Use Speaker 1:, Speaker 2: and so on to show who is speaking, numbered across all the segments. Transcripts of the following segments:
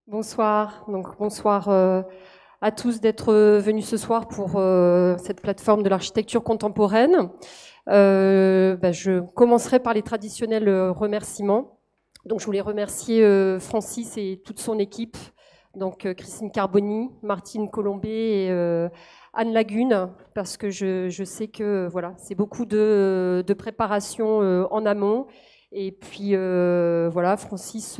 Speaker 1: Bonsoir. Donc, bonsoir à tous d'être venus ce soir pour cette plateforme de l'architecture contemporaine. Je commencerai par les traditionnels remerciements. Donc, je voulais remercier Francis et toute son équipe, donc Christine Carboni, Martine Colombet et Anne Lagune, parce que je sais que voilà, c'est beaucoup de préparation en amont. Et puis voilà, Francis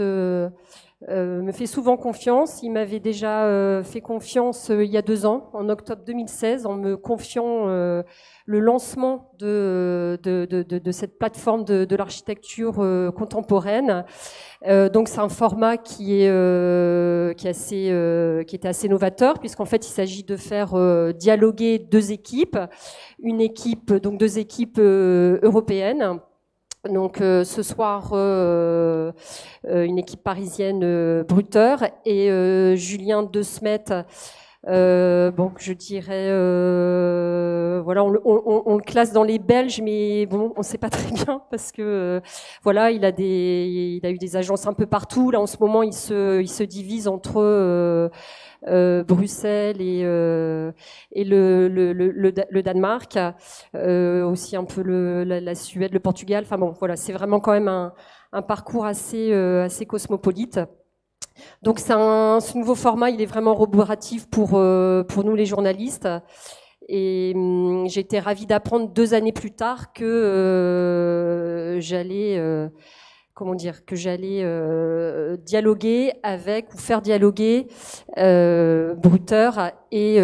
Speaker 1: me fait souvent confiance. Il m'avait déjà fait confiance il y a 2 ans, en octobre 2016, en me confiant le lancement de cette plateforme de l'architecture contemporaine. Donc c'est un format qui était assez novateur, puisqu'en fait il s'agit de faire dialoguer deux équipes deux équipes européennes. Donc ce soir, une équipe parisienne, Bruteur, et Julien De Smet. Je dirais, voilà, on le classe dans les Belges, mais bon, on ne sait pas très bien parce que voilà, il a eu des agences un peu partout. Là, en ce moment, il se divise entre Bruxelles et le Danemark, aussi un peu la Suède, le Portugal. Enfin bon, voilà, c'est vraiment quand même un parcours assez cosmopolite. Donc ce nouveau format, il est vraiment roboratif pour nous les journalistes. Et j'ai été ravie d'apprendre 2 années plus tard que j'allais dialoguer avec ou faire dialoguer Bruteur et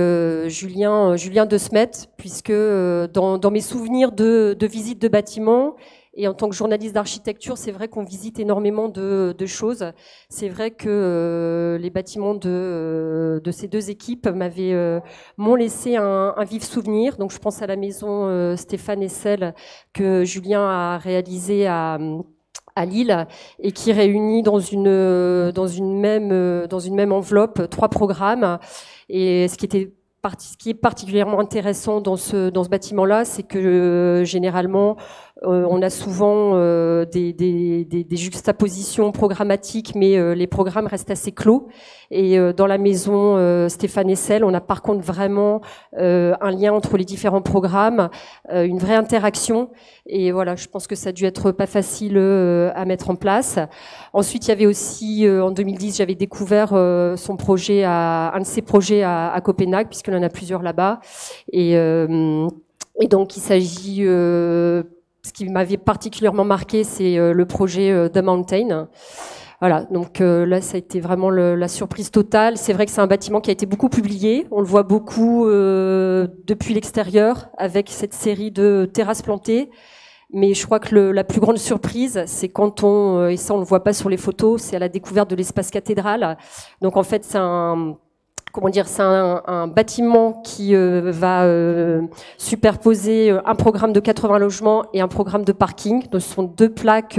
Speaker 1: Julien De Smet, puisque dans mes souvenirs de visite de bâtiments, et en tant que journaliste d'architecture, c'est vrai qu'on visite énormément de choses. C'est vrai que les bâtiments de ces deux équipes m'ont laissé un vif souvenir. Donc je pense à la maison Stéphane Hessel que Julien a réalisée à Lille, et qui réunit dans une même enveloppe 3 programmes. Et ce qui est particulièrement intéressant dans ce bâtiment-là, c'est que généralement on a souvent des juxtapositions programmatiques, mais les programmes restent assez clos. Et dans la maison Stéphane Hessel, on a par contre vraiment un lien entre les différents programmes, une vraie interaction. Et voilà, je pense que ça a dû être pas facile à mettre en place. Ensuite, il y avait aussi, en 2010, j'avais découvert un de ses projets à Copenhague, puisqu'il en a plusieurs là-bas. Et donc, il s'agit... ce qui m'avait particulièrement marqué, c'est le projet The Mountain. Voilà, donc là, ça a été vraiment la surprise totale. C'est vrai que c'est un bâtiment qui a été beaucoup publié. On le voit beaucoup depuis l'extérieur, avec cette série de terrasses plantées. Mais je crois que la plus grande surprise, c'est quand et ça on le voit pas sur les photos, c'est à la découverte de l'espace cathédrale. Donc en fait, c'est un bâtiment qui va superposer un programme de 80 logements et un programme de parking. Donc ce sont deux plaques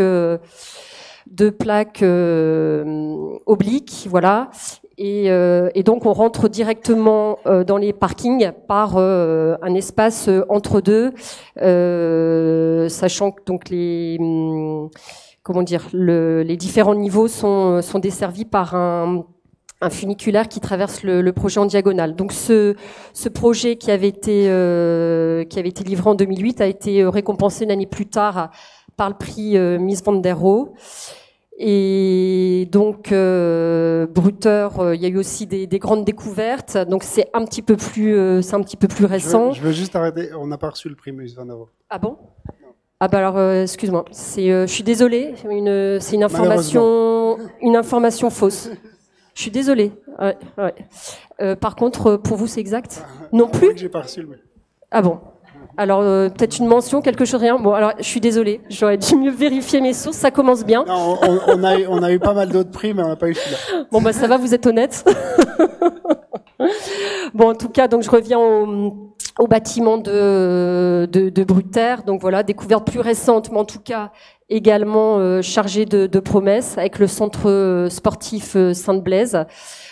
Speaker 1: obliques, voilà. Et donc on rentre directement dans les parkings par un espace entre deux, sachant que donc les différents niveaux sont desservis par un funiculaire qui traverse le projet en diagonale. Donc ce projet qui avait été livré en 2008 a été récompensé une année plus tard par le prix Mies van der Rohe. Et donc Bruteur, il y a eu aussi des grandes découvertes. Donc c'est un petit peu plus récent.
Speaker 2: Je veux juste arrêter. On n'a pas reçu le prix Mies van der Rohe.
Speaker 1: Ah bon? Ah bah alors excuse-moi. Je suis désolée. C'est une information fausse. Je suis désolée. Ouais. Par contre, pour vous, c'est exact? Non plus?
Speaker 2: J'ai pas reçu le.
Speaker 1: Ah bon. Alors peut-être une mention, quelque chose, rien. Bon, alors je suis désolée, j'aurais dû mieux vérifier mes sources. Ça commence bien.
Speaker 2: Non, on a eu pas mal d'autres prix, mais on n'a pas eu celui-là.
Speaker 1: Bon bah ça va, vous êtes honnête. Bon, en tout cas, donc je reviens au bâtiment de Bruteur. Donc voilà, découverte plus récente, mais en tout cas également chargé de promesses avec le centre sportif Sainte-Blaise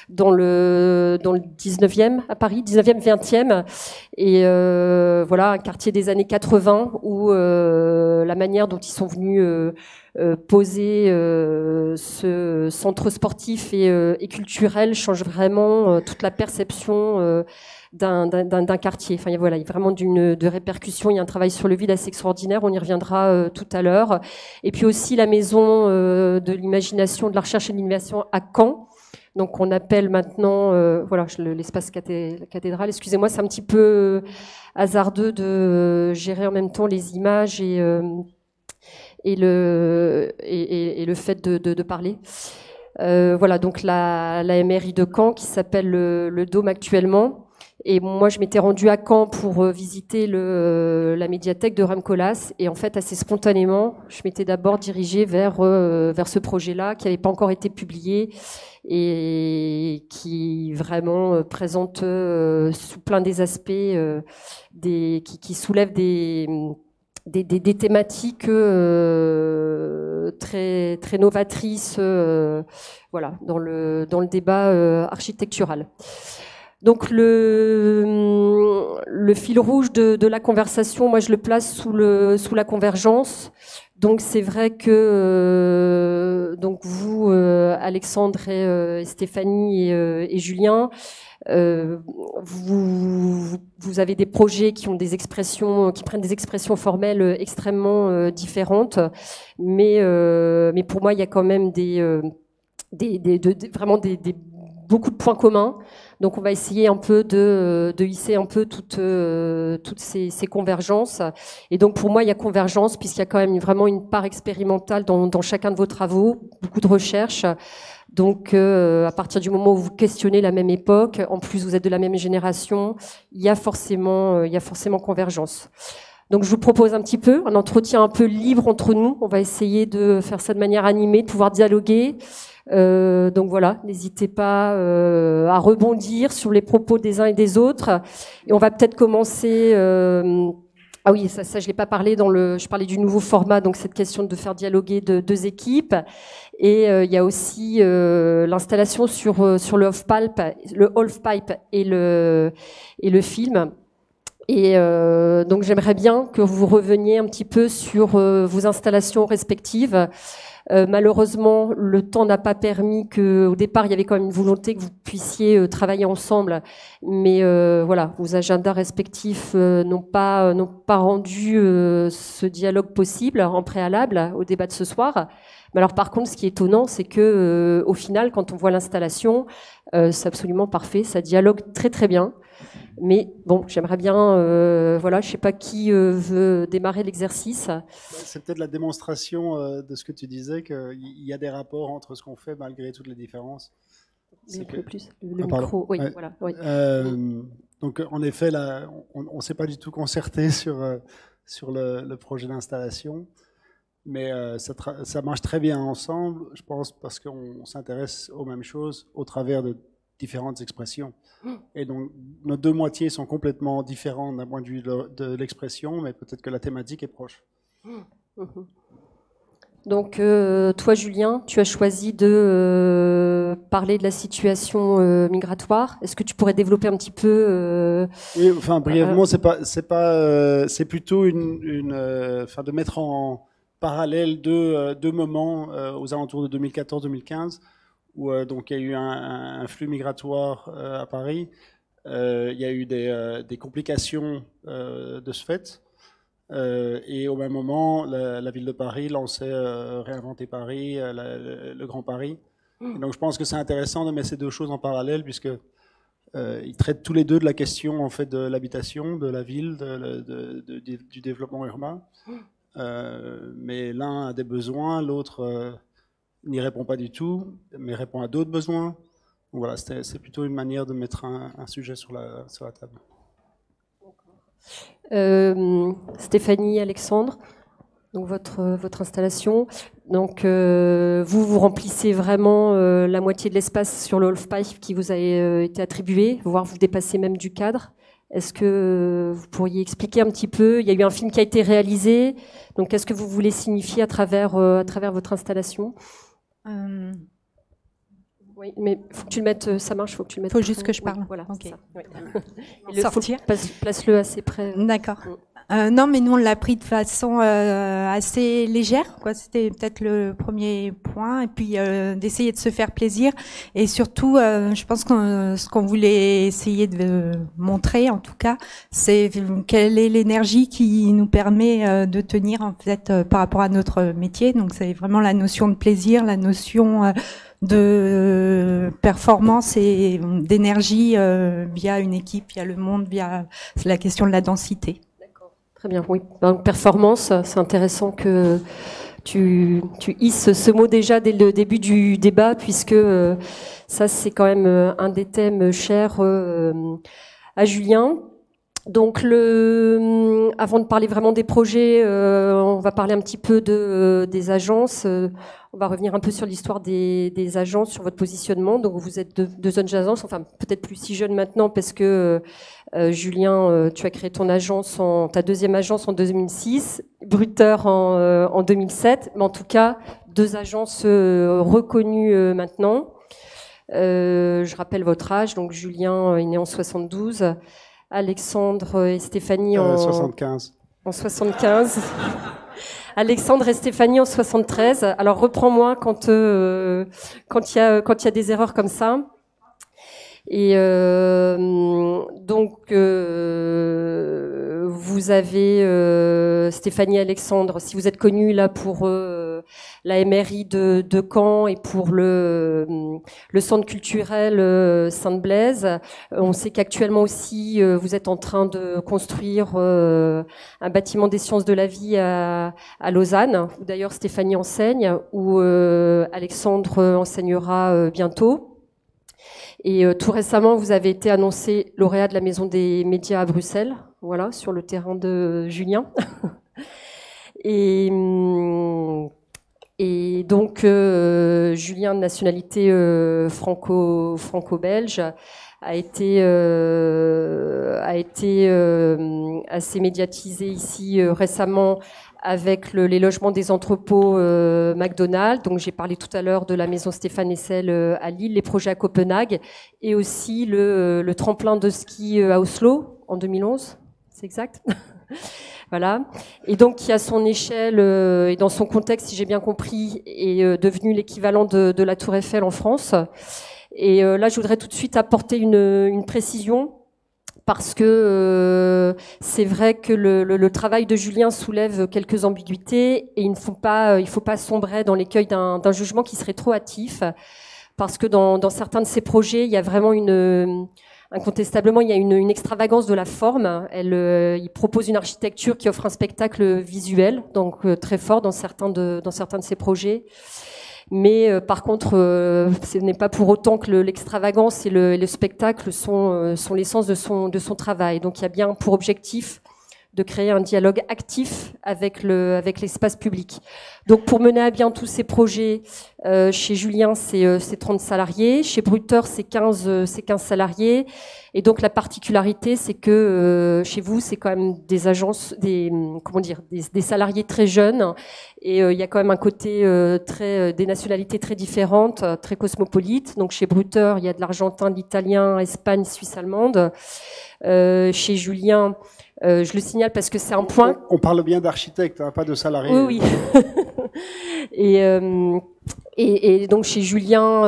Speaker 1: dans le 19e à Paris, 19e, 20e, et voilà, un quartier des années 80 où la manière dont ils sont venus poser ce centre sportif et culturel change vraiment toute la perception d'un quartier. Enfin, voilà, il y a vraiment de répercussions. Il y a un travail sur le vide assez extraordinaire. On y reviendra tout à l'heure. Et puis aussi la maison de l'imagination, de la recherche et de l'innovation à Caen. Donc on appelle maintenant, voilà, l'espace cathédrale. Excusez-moi, c'est un petit peu hasardeux de gérer en même temps les images et le fait de parler. Voilà, donc la MRI de Caen qui s'appelle le Dôme actuellement. Et moi, je m'étais rendue à Caen pour visiter la médiathèque de Ramcolas. Et en fait, assez spontanément, je m'étais d'abord dirigée vers ce projet-là qui n'avait pas encore été publié et qui vraiment présente sous plein des aspects, qui soulève des thématiques très très novatrices, voilà, dans le débat architectural. Donc le fil rouge de la conversation, moi je le place sous la convergence. Donc c'est vrai que donc vous, Alexandre et Stéphanie et Julien, vous avez des projets qui ont des expressions, qui prennent des expressions formelles extrêmement différentes, mais pour moi il y a quand même vraiment beaucoup de points communs. Donc on va essayer un peu de hisser un peu toutes ces convergences. Et donc pour moi il y a convergence puisqu'il y a quand même vraiment une part expérimentale dans chacun de vos travaux, beaucoup de recherche. Donc à partir du moment où vous questionnez la même époque, en plus vous êtes de la même génération, il y a forcément convergence. Donc je vous propose un petit peu un entretien un peu libre entre nous. On va essayer de faire ça de manière animée, de pouvoir dialoguer. Donc voilà, n'hésitez pas à rebondir sur les propos des uns et des autres. Et on va peut-être commencer. Ah oui, ça je l'ai pas parlé je parlais du nouveau format, donc cette question de faire dialoguer deux équipes. Et il y a aussi l'installation sur le half-pipe et le film. Et donc j'aimerais bien que vous reveniez un petit peu sur vos installations respectives. Malheureusement, le temps n'a pas permis au départ, il y avait quand même une volonté que vous puissiez travailler ensemble, mais voilà, vos agendas respectifs n'ont pas rendu ce dialogue possible en préalable au débat de ce soir. Mais alors par contre, ce qui est étonnant, c'est que au final, quand on voit l'installation, c'est absolument parfait, ça dialogue très très bien. Mais bon, j'aimerais bien, voilà, je sais pas qui veut démarrer l'exercice.
Speaker 2: C'est peut-être la démonstration de ce que tu disais, qu'il y a des rapports entre ce qu'on fait malgré toutes les différences.
Speaker 1: Un peu plus le micro, oui, voilà. Oui.
Speaker 2: Donc en effet, là, on s'est pas du tout concerté sur le projet d'installation, mais ça marche très bien ensemble, je pense, parce qu'on s'intéresse aux mêmes choses au travers de différentes expressions. Et donc, nos deux moitiés sont complètement différentes d'un point de vue de l'expression, mais peut-être que la thématique est proche.
Speaker 1: Donc, toi, Julien, tu as choisi de parler de la situation migratoire. Est-ce que tu pourrais développer un petit peu
Speaker 2: Oui, enfin, brièvement, c'est plutôt de mettre en parallèle deux moments aux alentours de 2014-2015. Où donc il y a eu un flux migratoire à Paris. Il y a eu des complications de ce fait. Et au même moment, la ville de Paris lançait Réinventer Paris, le Grand Paris. Et donc je pense que c'est intéressant de mettre ces deux choses en parallèle, puisque ils traitent tous les deux de la question en fait de l'habitation, de la ville, du développement urbain. Mais l'un a des besoins, l'autre n'y répond pas du tout, mais répond à d'autres besoins. Donc voilà, c'est plutôt une manière de mettre un sujet sur la table.
Speaker 1: Stéphanie, Alexandre, donc votre installation. Donc vous remplissez vraiment la moitié de l'espace sur le half-pipe qui vous a été attribué, voire vous dépassez même du cadre. Est-ce que vous pourriez expliquer un petit peu? Il y a eu un film qui a été réalisé, donc qu'est-ce que vous voulez signifier à travers votre installation? Oui, mais faut que tu le mettes, ça marche, faut que tu le mettes.
Speaker 3: Faut juste que je parle.
Speaker 1: Oui, voilà,
Speaker 3: okay.
Speaker 1: ça. Oui. Place-le assez près.
Speaker 3: D'accord. Non, mais nous on l'a pris de façon assez légère, quoi. C'était peut-être le premier point, et puis d'essayer de se faire plaisir, et surtout, je pense que ce qu'on voulait essayer de montrer, en tout cas, c'est quelle est l'énergie qui nous permet de tenir en fait par rapport à notre métier. Donc c'est vraiment la notion de plaisir, la notion de performance et d'énergie via une équipe, via le monde, via la question de la densité.
Speaker 1: Très bien, oui. Donc, performance, c'est intéressant que tu hisses ce mot déjà dès le début du débat, puisque ça, c'est quand même un des thèmes chers à Julien. Donc, avant de parler vraiment des projets, on va parler un petit peu des agences. On va revenir un peu sur l'histoire des agences, sur votre positionnement. Donc, vous êtes deux jeunes agences, enfin peut-être plus si jeunes maintenant, parce que Julien, tu as créé ta deuxième agence en 2006, Brutter en 2007, mais en tout cas, deux agences reconnues maintenant. Je rappelle votre âge, donc Julien est né en 72, Alexandre et Stéphanie en
Speaker 2: 75. En
Speaker 1: 75. Alexandre et Stéphanie en 73. Alors reprends-moi quand il y a des erreurs comme ça. Et donc vous avez Stéphanie et Alexandre, si vous êtes connus là pour la MRI de Caen et pour le centre culturel Sainte-Blaise. On sait qu'actuellement aussi vous êtes en train de construire un bâtiment des sciences de la vie à Lausanne, où d'ailleurs Stéphanie enseigne, où Alexandre enseignera bientôt. Et tout récemment, vous avez été annoncé lauréat de la Maison des médias à Bruxelles, voilà, sur le terrain de Julien. Et donc, Julien, de nationalité franco-belge, a été assez médiatisé ici récemment avec les logements des entrepôts McDonald's. Donc j'ai parlé tout à l'heure de la maison Stéphane Hessel à Lille, les projets à Copenhague, et aussi le tremplin de ski à Oslo en 2011. C'est exact. Voilà. Et donc qui à son échelle et dans son contexte, si j'ai bien compris, est devenu l'équivalent de la Tour Eiffel en France. Et là, je voudrais tout de suite apporter une précision. Parce que c'est vrai que le travail de Julien soulève quelques ambiguïtés et il ne faut pas sombrer dans l'écueil d'un jugement qui serait trop hâtif, parce que dans certains de ces projets, il y a vraiment incontestablement, il y a une extravagance de la forme. Il propose une architecture qui offre un spectacle visuel, donc très fort dans certains de ces projets. Mais par contre, ce n'est pas pour autant que l'extravagance et le spectacle sont l'essence de son travail. Donc il y a bien pour objectif de créer un dialogue actif avec l'espace public. Donc pour mener à bien tous ces projets, chez Julien, c'est 30 salariés, chez Brutter, c'est 15 salariés. Et donc la particularité, c'est que chez vous, c'est quand même des agences, des salariés très jeunes, et il y a quand même un côté des nationalités très différentes, très cosmopolites. Donc chez Brutter, il y a de l'argentin, de l'italien, Espagne, Suisse allemande. Chez Julien, je le signale parce que c'est un point.
Speaker 2: On parle bien d'architectes, hein, pas de salariés.
Speaker 1: Oui. Et donc chez Julien,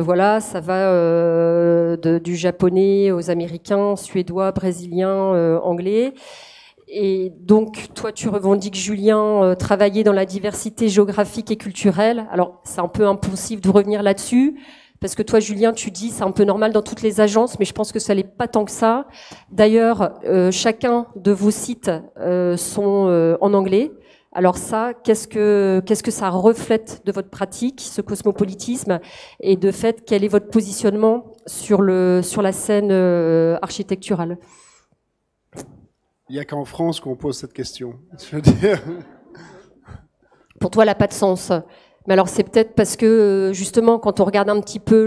Speaker 1: voilà, ça va du japonais aux américains, suédois, brésiliens, anglais. Et donc toi, tu revendiques, Julien, travailler dans la diversité géographique et culturelle. Alors c'est un peu impulsif de revenir là-dessus. Parce que toi, Julien, tu dis c'est un peu normal dans toutes les agences, mais je pense que ça n'est pas tant que ça. D'ailleurs, chacun de vos sites sont en anglais. Alors ça, qu'est-ce que ça reflète de votre pratique, ce cosmopolitisme, et de fait, quel est votre positionnement sur la scène architecturale?
Speaker 2: Il n'y a qu'en France qu'on pose cette question. Je veux dire.
Speaker 1: Pour toi, elle n'a pas de sens. Mais alors c'est peut-être parce que justement quand on regarde un petit peu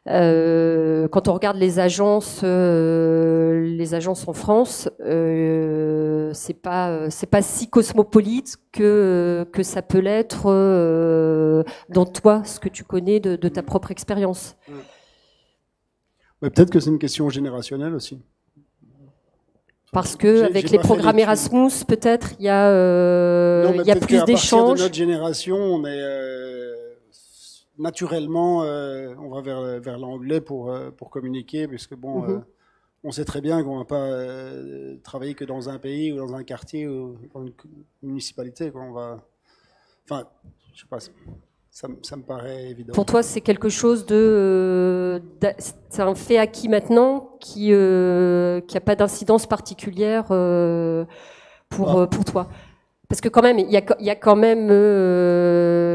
Speaker 1: Quand on regarde les agences en France, c'est pas si cosmopolite que ça peut l'être dans toi, ce que tu connais de ta propre expérience.
Speaker 2: Mais peut-être que c'est une question générationnelle aussi.
Speaker 1: Parce que avec les programmes Erasmus, peut-être il y a plus d'échanges. À partir
Speaker 2: de notre génération, on est naturellement, on va vers l'anglais pour communiquer, puisque bon, on sait très bien qu'on va pas travailler que dans un pays ou dans un quartier ou dans une municipalité. On va, enfin, je sais pas. Ça me paraît évident.
Speaker 1: Pour toi, c'est quelque chose c'est un fait acquis maintenant qui a pas d'incidence particulière pour toi. Parce que quand même, il y a quand même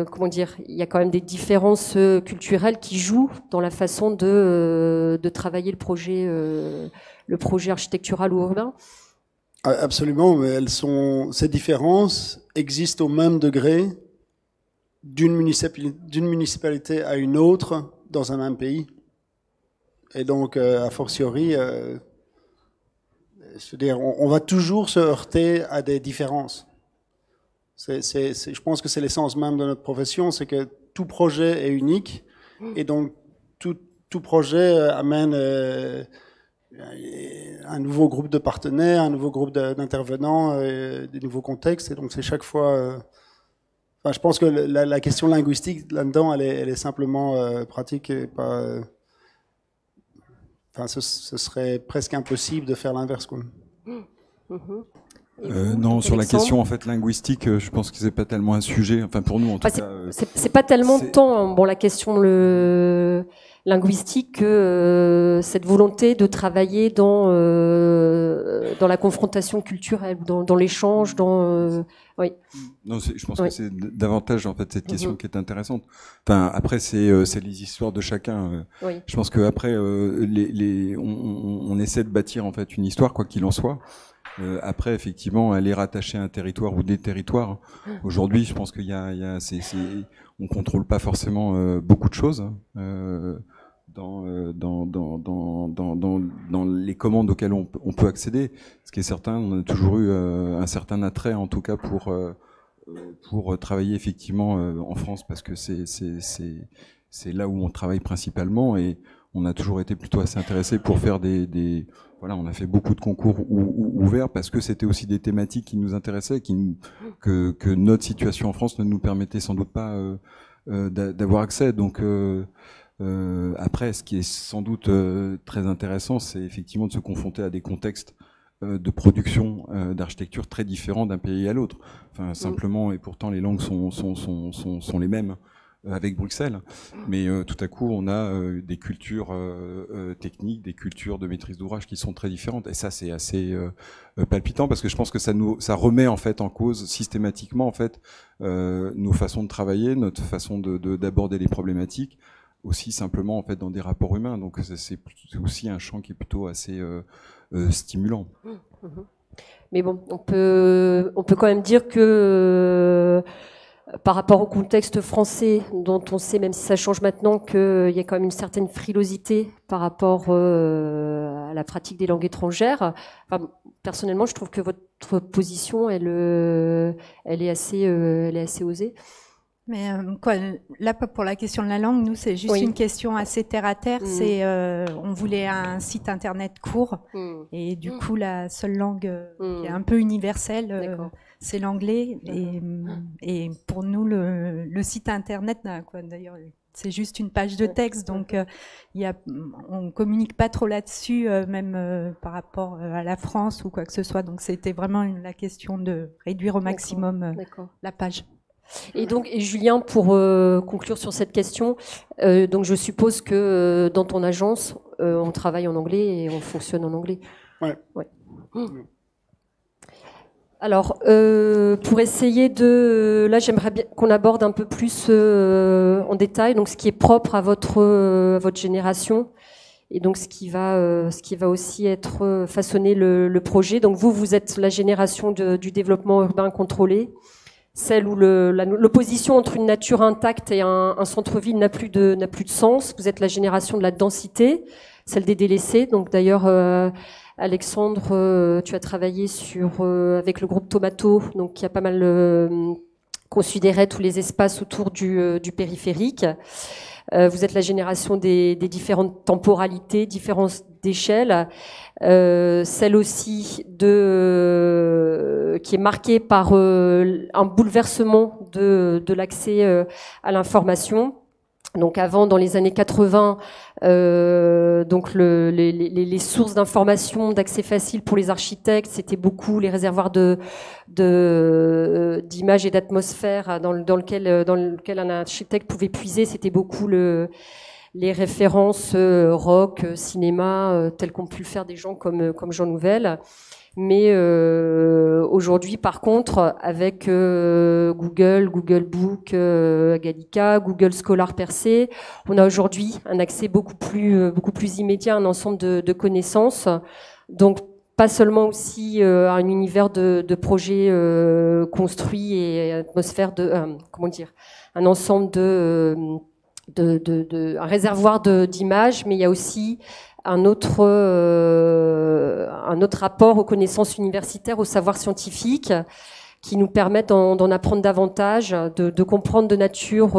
Speaker 1: comment dire, il y a quand même des différences culturelles qui jouent dans la façon de travailler le projet architectural ou urbain.
Speaker 2: Absolument, mais ces différences existent au même degré d'une municipalité à une autre dans un même pays. Et donc, a fortiori, je veux dire, on va toujours se heurter à des différences. Je pense que c'est l'essence même de notre profession, c'est que tout projet est unique, et donc tout projet amène un nouveau groupe de partenaires, un nouveau groupe d'intervenants, des nouveaux contextes, et donc c'est chaque fois... Enfin, je pense que la question linguistique là-dedans, elle est simplement pratique et pas. Enfin, ce serait presque impossible de faire l'inverse, quoi.
Speaker 4: Non, sur la question en fait linguistique, je pense que c'est pas tellement un sujet. Enfin, pour nous, en tout cas,
Speaker 1: c'est pas tellement tant la question linguistique que cette volonté de travailler dans la confrontation culturelle, dans l'échange, oui.
Speaker 4: Non, je pense que c'est davantage en fait cette question qui est intéressante. Enfin, après c'est les histoires de chacun.
Speaker 1: Oui.
Speaker 4: Je pense que après on essaie de bâtir en fait une histoire quoi qu'il en soit. Après, effectivement, elle est rattachée à un territoire ou des territoires. Aujourd'hui, je pense qu'il y a on contrôle pas forcément beaucoup de choses dans les commandes auxquelles on peut accéder. Ce qui est certain, on a toujours eu un certain attrait, en tout cas, pour travailler effectivement en France, parce que c'est là où on travaille principalement, et on a toujours été plutôt assez intéressé pour faire voilà, on a fait beaucoup de concours ouverts parce que c'était aussi des thématiques qui nous intéressaient, que notre situation en France ne nous permettait sans doute pas d'avoir accès. Donc après, ce qui est sans doute très intéressant, c'est effectivement de se confronter à des contextes de production d'architecture très différents d'un pays à l'autre. Enfin, simplement, et pourtant les langues sont les mêmes avec Bruxelles, mais tout à coup on a des cultures techniques, des cultures de maîtrise d'ouvrage qui sont très différentes, et ça c'est assez palpitant, parce que je pense que ça remet en fait en cause systématiquement en fait nos façons de travailler, notre façon d'aborder les problématiques, aussi simplement en fait dans des rapports humains. Donc c'est aussi un champ qui est plutôt assez stimulant.
Speaker 1: Mais bon, on peut quand même dire que par rapport au contexte français, dont on sait, même si ça change maintenant, qu'il y a quand même une certaine frilosité par rapport à la pratique des langues étrangères. Enfin, personnellement, je trouve que votre position, elle est assez osée.
Speaker 3: Mais là, pour la question de la langue, nous, c'est juste une question assez terre à terre. C'est, on voulait un site internet court, et du coup, la seule langue qui est un peu universelle, c'est l'anglais. Et pour nous, le site internet, d'ailleurs, c'est juste une page de texte, donc on communique pas trop là-dessus, même par rapport à la France ou quoi que ce soit. Donc, c'était vraiment la question de réduire au maximum la page.
Speaker 1: Et donc, Julien, pour conclure sur cette question, donc je suppose que dans ton agence, on travaille en anglais et on fonctionne en anglais.
Speaker 2: Ouais.
Speaker 1: Alors, pour essayer là, j'aimerais bien qu'on aborde un peu plus en détail, donc ce qui est propre à votre génération, et donc ce qui va aussi être façonner le projet. Donc vous êtes la génération du développement urbain contrôlé. celle où l'opposition entre une nature intacte et un centre-ville n'a plus de sens. Vous êtes la génération de la densité, celle des délaissés. Donc d'ailleurs, Alexandre, tu as travaillé avec le groupe Tomato, donc qui a pas mal considéré tous les espaces autour du périphérique. Vous êtes la génération des différentes temporalités, différences d'échelle, celle aussi qui est marquée par un bouleversement de l'accès à l'information. Donc avant, dans les années 80, donc les sources d'information, d'accès facile pour les architectes, c'était beaucoup les réservoirs d'images et d'atmosphères dans lequel un architecte pouvait puiser. C'était beaucoup les références rock, cinéma, telles qu'ont pu le faire des gens comme Jean Nouvel. Mais aujourd'hui, par contre, avec Google Book, Gallica, Google Scholar per se, on a aujourd'hui un accès beaucoup plus immédiat à un ensemble de connaissances. Donc, pas seulement aussi à un univers de projets construits et atmosphère un ensemble un réservoir d'images, mais il y a aussi un autre rapport aux connaissances universitaires, au savoir scientifique, qui nous permettent d'en apprendre davantage, de comprendre de nature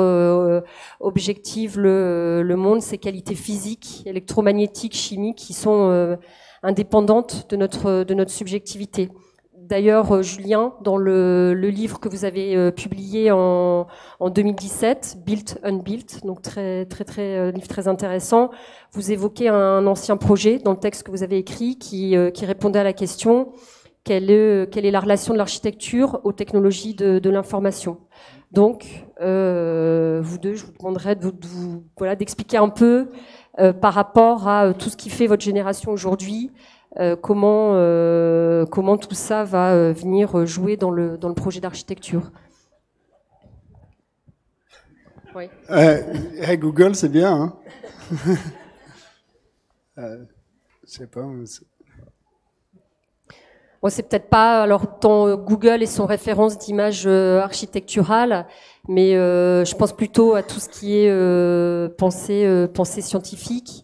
Speaker 1: objective le monde, ses qualités physiques, électromagnétiques, chimiques, qui sont indépendantes de notre subjectivité. D'ailleurs, Julien, dans le livre que vous avez publié en 2017, Built Unbuilt, donc livre très intéressant, vous évoquez un ancien projet dans le texte que vous avez écrit qui répondait à la question quelle est la relation de l'architecture aux technologies de l'information. Donc, vous deux, je vous demanderai d'expliquer un peu par rapport à tout ce qui fait votre génération aujourd'hui. Comment tout ça va venir jouer dans le projet d'architecture. Oui.
Speaker 2: Google, c'est bien. Hein. Je sais pas.
Speaker 1: Bon, c'est peut-être pas alors tant Google et son référence d'image architecturale, mais je pense plutôt à tout ce qui est pensée scientifique.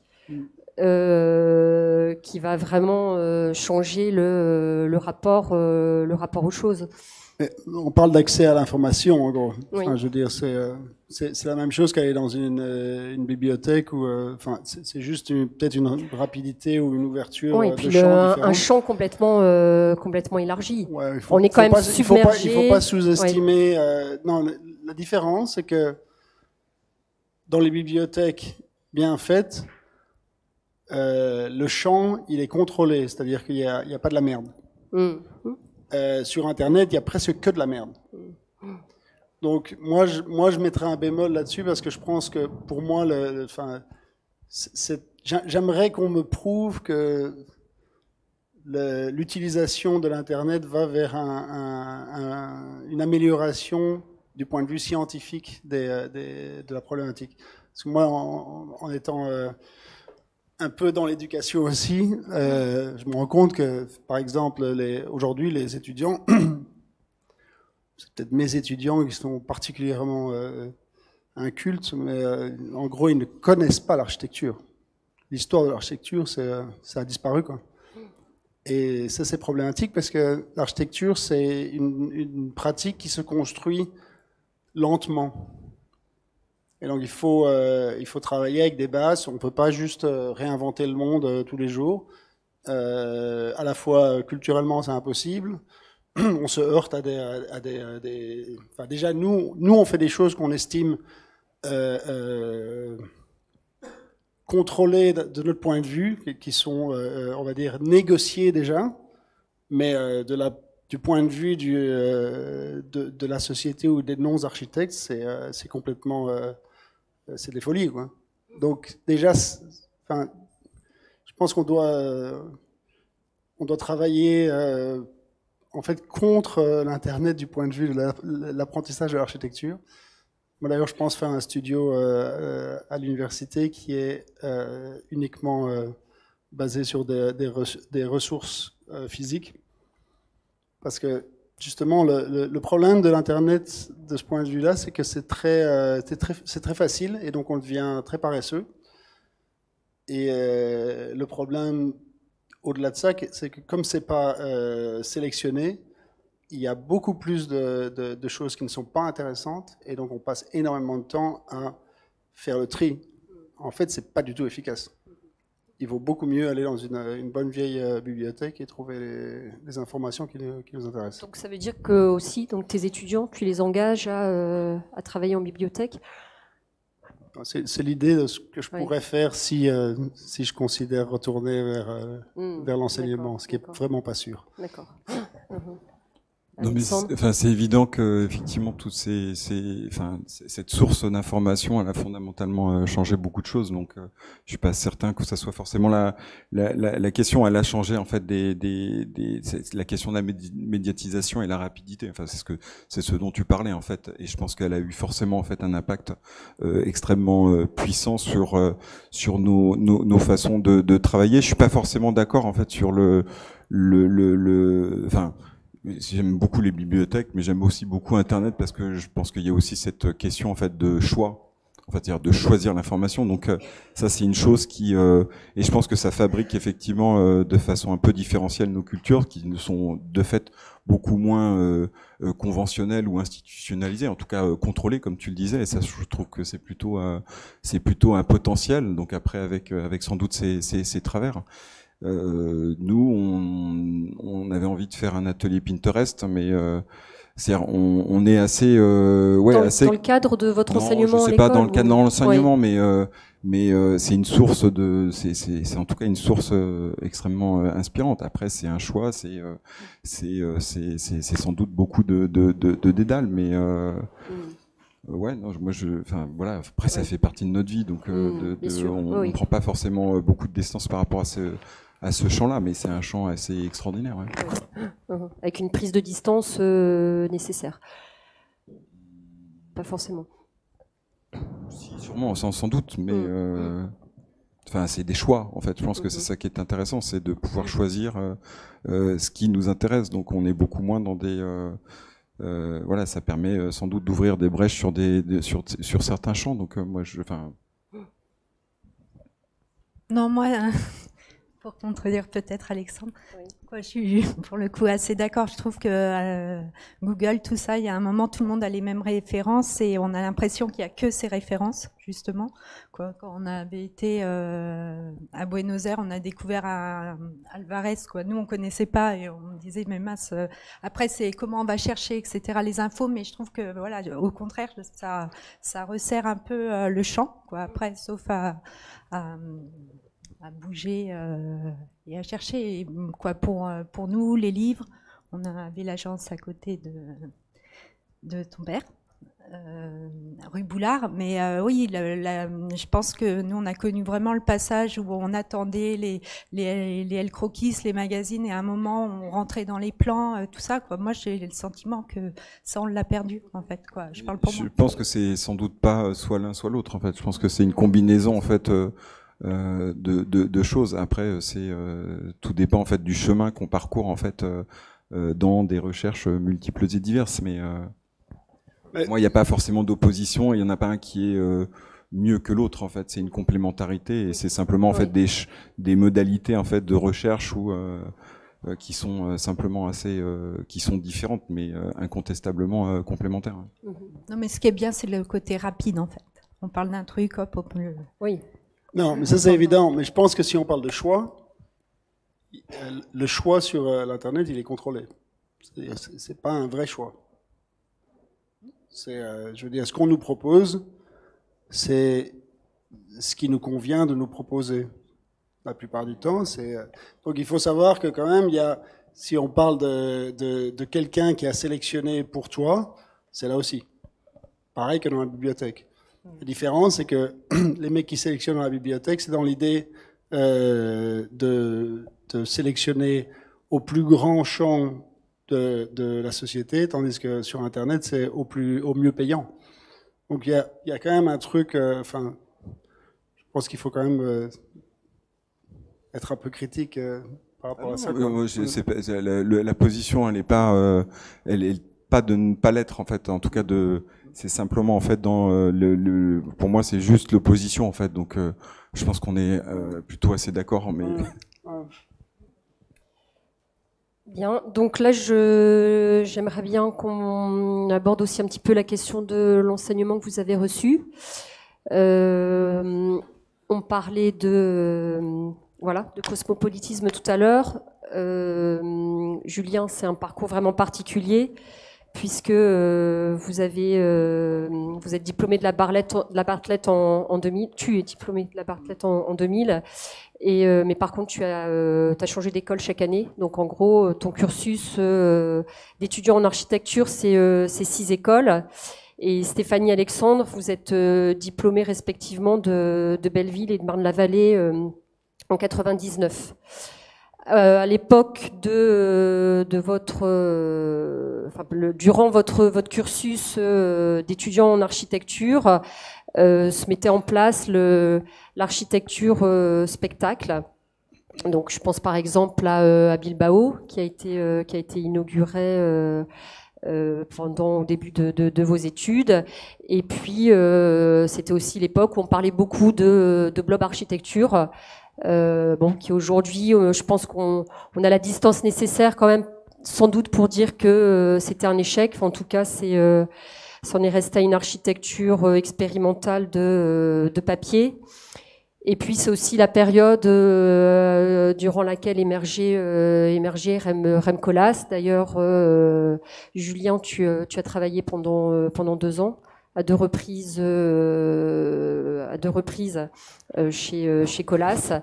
Speaker 1: Qui va vraiment changer le rapport aux choses.
Speaker 2: On parle d'accès à l'information, en gros.
Speaker 1: Oui.
Speaker 2: Enfin, je veux dire, c'est la même chose qu'aller dans une bibliothèque ou, c'est juste peut-être une rapidité ou une ouverture
Speaker 1: oui, et puis un champ complètement élargi.
Speaker 2: Ouais,
Speaker 1: on est quand même submergé.
Speaker 2: Il faut pas sous-estimer. Non, la différence, c'est que dans les bibliothèques bien faites, le champ, il est contrôlé, c'est-à-dire qu'il y a pas de la merde. Sur Internet, il y a presque que de la merde. Donc moi, je mettrais un bémol là-dessus parce que je pense que pour moi, j'aimerais qu'on me prouve que l'utilisation de l'Internet va vers une amélioration du point de vue scientifique de la problématique. Parce que moi, en étant un peu dans l'éducation aussi, je me rends compte que, par exemple, aujourd'hui, les étudiants, c'est peut-être mes étudiants qui sont particulièrement incultes, mais en gros, ils ne connaissent pas l'architecture. L'histoire de l'architecture, ça a disparu, quoi. Et ça, c'est problématique parce que l'architecture, c'est une pratique qui se construit lentement. Et donc il faut travailler avec des bases. On ne peut pas juste réinventer le monde tous les jours. À la fois culturellement, c'est impossible. On se heurte à des enfin, déjà nous on fait des choses qu'on estime contrôlées de notre point de vue, qui sont on va dire négociées déjà, mais du point de vue de la société ou des non-architectes, c'est complètement c'est des folies, quoi. Donc déjà, enfin, je pense qu'on doit travailler en fait contre l'Internet du point de vue de l'apprentissage de l'architecture. Moi d'ailleurs, je pense faire un studio à l'université qui est uniquement basé sur des ressources physiques, parce que justement, le problème de l'Internet, de ce point de vue-là, c'est que c'est très facile, et donc on devient très paresseux. Et le problème, au-delà de ça, c'est que comme c'est pas sélectionné, il y a beaucoup plus de choses qui ne sont pas intéressantes, et donc on passe énormément de temps à faire le tri. En fait, c'est pas du tout efficace. Il vaut beaucoup mieux aller dans une bonne vieille bibliothèque et trouver les informations qui nous intéressent.
Speaker 1: Donc ça veut dire que aussi, donc tes étudiants, tu les engages à travailler en bibliothèque?
Speaker 2: C'est l'idée de ce que je pourrais faire si je considère retourner vers l'enseignement, ce qui est vraiment pas sûr.
Speaker 1: D'accord.
Speaker 4: Non, mais c'est évident que effectivement toutes cette source d'information, elle a fondamentalement changé beaucoup de choses. Donc, je suis pas certain que ça soit forcément la question. Elle a changé en fait la question de la médiatisation et la rapidité. Enfin, c'est ce dont tu parlais en fait. Et je pense qu'elle a eu forcément en fait un impact extrêmement puissant sur nos façons de travailler. Je suis pas forcément d'accord en fait sur j'aime beaucoup les bibliothèques, mais j'aime aussi beaucoup Internet parce que je pense qu'il y a aussi cette question en fait de choix, en fait, c'est-à-dire de choisir l'information. Donc ça, c'est une chose qui, et je pense que ça fabrique effectivement de façon un peu différentielle nos cultures, qui ne sont de fait beaucoup moins conventionnelles ou institutionnalisées, en tout cas contrôlées, comme tu le disais. Et ça, je trouve que c'est plutôt un potentiel. Donc après, avec sans doute ses travers. Nous, on avait envie de faire un atelier Pinterest, mais on est assez,
Speaker 1: dans le cadre de votre enseignement à l'école.
Speaker 4: Je sais pas dans le cadre de l'enseignement, mais c'est une source c'est en tout cas une source extrêmement inspirante. Après, c'est un choix, c'est sans doute beaucoup de dédale, mais ouais, non, voilà. Après, ça fait partie de notre vie, donc on ne prend pas forcément beaucoup de distance par rapport à ce champ-là, mais c'est un champ assez extraordinaire. Ouais.
Speaker 1: Avec une prise de distance nécessaire. Pas forcément.
Speaker 4: Si, sûrement, sans doute, mais c'est des choix, en fait. Je pense que c'est ça qui est intéressant, c'est de pouvoir choisir ce qui nous intéresse. Donc, on est beaucoup moins dans des... voilà, ça permet sans doute d'ouvrir des brèches sur certains champs. Donc, moi,
Speaker 3: Non, moi... Pour contredire peut-être Alexandre, je suis pour le coup assez d'accord. Je trouve que Google, tout ça, il y a un moment, tout le monde a les mêmes références et on a l'impression qu'il n'y a que ces références, justement. Quand on avait été à Buenos Aires, on a découvert Alvarez. Nous, on ne connaissait pas et on disait, mais mince, après, c'est comment on va chercher, etc., les infos. Mais je trouve que, voilà, au contraire, ça resserre un peu le champ. Après, sauf à bouger et à chercher. Et, pour nous, les livres, on avait l'agence à côté de ton père, rue Boulard. Mais oui, je pense que nous, on a connu vraiment le passage où on attendait les El Croquis, les magazines, et à un moment, on rentrait dans les plans, tout ça. Moi, j'ai le sentiment que ça, on l'a perdu, en fait. Je parle pour moi.
Speaker 4: Je pense que c'est sans doute pas soit l'un, soit l'autre, en fait. Je pense que c'est une combinaison, en fait, de choses. Après, tout dépend en fait du chemin qu'on parcourt en fait dans des recherches multiples et diverses. Mais moi, il n'y a pas forcément d'opposition. Il n'y en a pas un qui est mieux que l'autre. En fait, c'est une complémentarité et c'est simplement en fait des modalités en fait de recherche ou qui sont simplement qui sont différentes, mais incontestablement complémentaires.
Speaker 3: Non, mais ce qui est bien, c'est le côté rapide en fait. On parle d'un truc, hop, on peut...
Speaker 1: Oui.
Speaker 2: Non, mais ça c'est évident. Mais je pense que si on parle de choix, le choix sur l'Internet, il est contrôlé. C'est pas un vrai choix. Je veux dire, ce qu'on nous propose, c'est ce qui nous convient de nous proposer. La plupart du temps, donc il faut savoir que quand même, si on parle de quelqu'un qui a sélectionné pour toi, c'est là aussi. Pareil que dans la bibliothèque. La différence, c'est que les mecs qui sélectionnent dans la bibliothèque, c'est dans l'idée de sélectionner au plus grand champ de la société, tandis que sur Internet, c'est au mieux payant. Donc il y a quand même un truc, je pense qu'il faut quand même être un peu critique par rapport à ça.
Speaker 4: La position, elle est pas de ne pas l'être en fait. En tout cas, c'est simplement en fait pour moi, c'est juste l'opposition en fait. Donc, je pense qu'on est plutôt assez d'accord, mais.
Speaker 1: Bien, donc là, j'aimerais bien qu'on aborde aussi un petit peu la question de l'enseignement que vous avez reçu. On parlait de cosmopolitisme tout à l'heure. Julien, c'est un parcours vraiment particulier puisque vous êtes diplômé de la Bartlett en 2000. Tu es diplômé de la Bartlett en 2000. Mais par contre, tu as changé d'école chaque année. Donc, en gros, ton cursus d'étudiant en architecture, c'est 6 écoles. Et Stéphanie Alexandre, vous êtes diplômés respectivement de Belleville et de Marne-la-Vallée en 99. À l'époque durant votre cursus d'étudiant en architecture, se mettait en place l'architecture spectacle. Donc, je pense par exemple à Bilbao, qui a été inaugurée au début de vos études. Et puis, c'était aussi l'époque où on parlait beaucoup de blob architecture. Qui aujourd'hui, je pense qu'on a la distance nécessaire quand même, sans doute pour dire que c'était un échec. Enfin, en tout cas, c'en est resté à une architecture expérimentale de papier. Et puis c'est aussi la période durant laquelle émergeait Rem Koolhaas. D'ailleurs, Julien, tu as travaillé pendant 2 ans à deux reprises chez Koolhaas.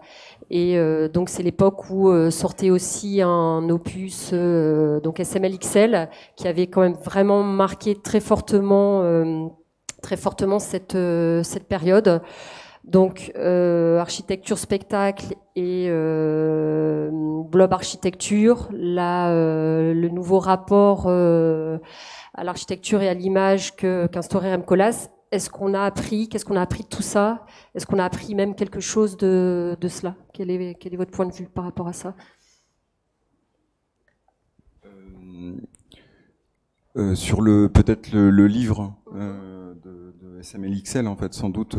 Speaker 1: Et donc c'est l'époque où sortait aussi un opus donc SML-XL qui avait quand même vraiment marqué très fortement cette période. Donc architecture spectacle et blob architecture, là le nouveau rapport à l'architecture et à l'image qu'instaurait Rem Koolhaas. Qu'est-ce qu'on a appris de tout ça? Est-ce qu'on a appris même quelque chose de cela? Quel est votre point de vue par rapport à ça?
Speaker 4: Sur peut-être le livre de SML-XL, en fait, sans doute,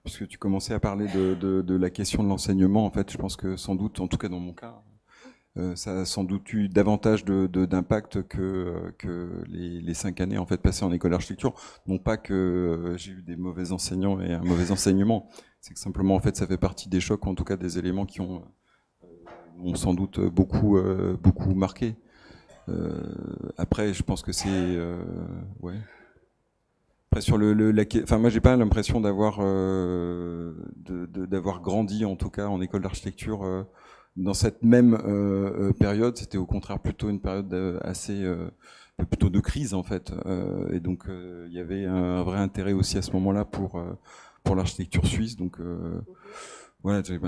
Speaker 4: puisque tu commençais à parler de la question de l'enseignement, en fait, je pense que sans doute, en tout cas dans mon cas, ça a sans doute eu davantage d'impact que les 5 années en fait passées en école d'architecture. Non pas que j'ai eu des mauvais enseignants et un mauvais enseignement, c'est que simplement en fait ça fait partie des chocs, en tout cas des éléments qui ont sans doute beaucoup marqué. Après, je pense que c'est ouais. Après sur moi j'ai pas l'impression d'avoir grandi en tout cas en école d'architecture. Dans cette même période, c'était au contraire plutôt une période plutôt de crise en fait, et donc il y avait un vrai intérêt aussi à ce moment-là pour l'architecture suisse. Donc voilà, j'avais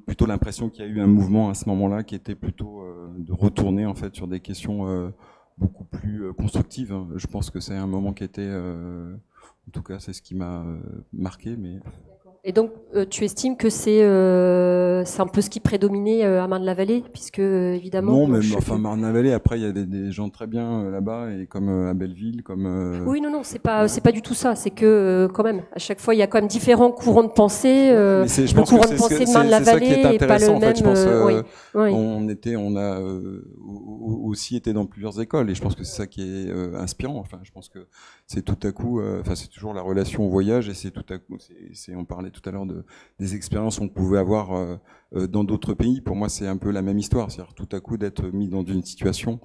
Speaker 4: plutôt l'impression qu'il y a eu un mouvement à ce moment-là qui était plutôt de retourner en fait sur des questions beaucoup plus constructives. Je pense que c'est un moment qui était, en tout cas, c'est ce qui m'a marqué, mais.
Speaker 1: Et donc, tu estimes que c'est un peu ce qui prédominait à Marne-la-Vallée, puisque évidemment.
Speaker 4: Non, mais enfin Marne-la-Vallée. Après, il y a des gens très bien là-bas, et comme à Belleville, comme.
Speaker 1: Oui, non, c'est pas du tout ça. C'est que quand même, à chaque fois, il y a quand même différents courants de pensée. Le courant de pensée de Marne-la-Vallée n'est pas le même.
Speaker 4: Je pense,
Speaker 1: oui.
Speaker 4: On a aussi été dans plusieurs écoles, et je pense que c'est ça qui est inspirant. Enfin, je pense que c'est tout à coup. Enfin, c'est toujours la relation au voyage, et c'est tout à coup. On parlait tout à l'heure des expériences qu'on pouvait avoir dans d'autres pays. Pour moi, c'est un peu la même histoire, c'est-à-dire tout à coup d'être mis dans une situation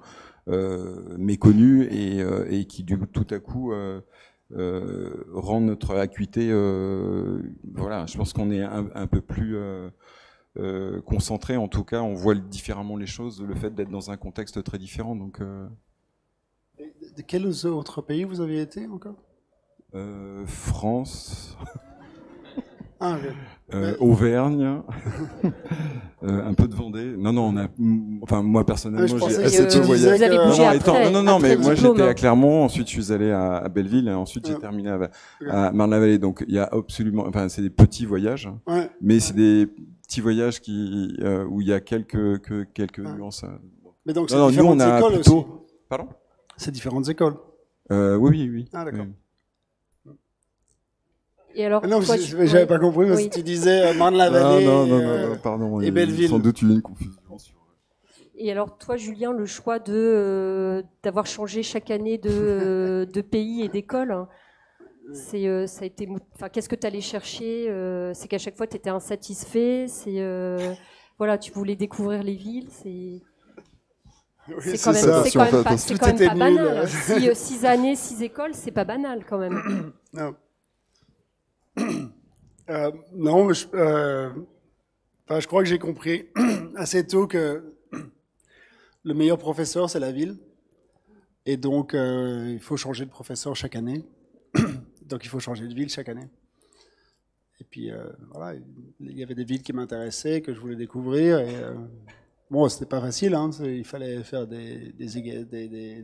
Speaker 4: méconnue et qui tout à coup rend notre acuité. Voilà, je pense qu'on est un peu plus concentré. En tout cas, on voit différemment les choses. Le fait d'être dans un contexte très différent. Donc,
Speaker 2: de quels autres pays vous avez été encore?
Speaker 4: France.
Speaker 2: Ah, okay.
Speaker 4: Auvergne, un peu de Vendée. Non, enfin moi personnellement, j'ai
Speaker 2: assez
Speaker 4: peu voyagé. Non, mais moi j'étais à Clermont, ensuite je suis allé à Belleville, et ensuite j'ai terminé à Marne-la-Vallée. Donc il y a absolument, enfin c'est des petits voyages, mais c'est petit voyage où il y a quelques nuances.
Speaker 2: Mais donc, c'est
Speaker 4: nous, on
Speaker 2: différentes
Speaker 4: a
Speaker 2: écoles
Speaker 4: plutôt...
Speaker 2: aussi.
Speaker 4: Pardon ?
Speaker 2: C'est différentes écoles.
Speaker 4: Oui.
Speaker 2: Ah, d'accord.
Speaker 1: Et alors,
Speaker 2: Non,
Speaker 1: toi,
Speaker 2: j'avais pas compris, parce que tu disais Marne-la-Vallée
Speaker 4: non, pardon.
Speaker 2: et Belleville.
Speaker 4: Sans doute une confusion sur...
Speaker 1: Et alors, toi, Julien, le choix d'avoir changé chaque année de pays et d'école, hein, ça a été. Enfin, qu'est-ce que tu allais chercher C'est qu'à chaque fois, tu étais insatisfait. Voilà, tu voulais découvrir les villes. C'est quand même pas banal. 6 années, 6 écoles, c'est pas banal quand même.
Speaker 2: Non. Non, je crois que j'ai compris assez tôt que le meilleur professeur, c'est la ville. Et donc, il faut changer de professeur chaque année. Donc, il faut changer de ville chaque année. Et puis, voilà, il y avait des villes qui m'intéressaient, que je voulais découvrir. Et, bon, c'était pas facile, hein, il fallait faire des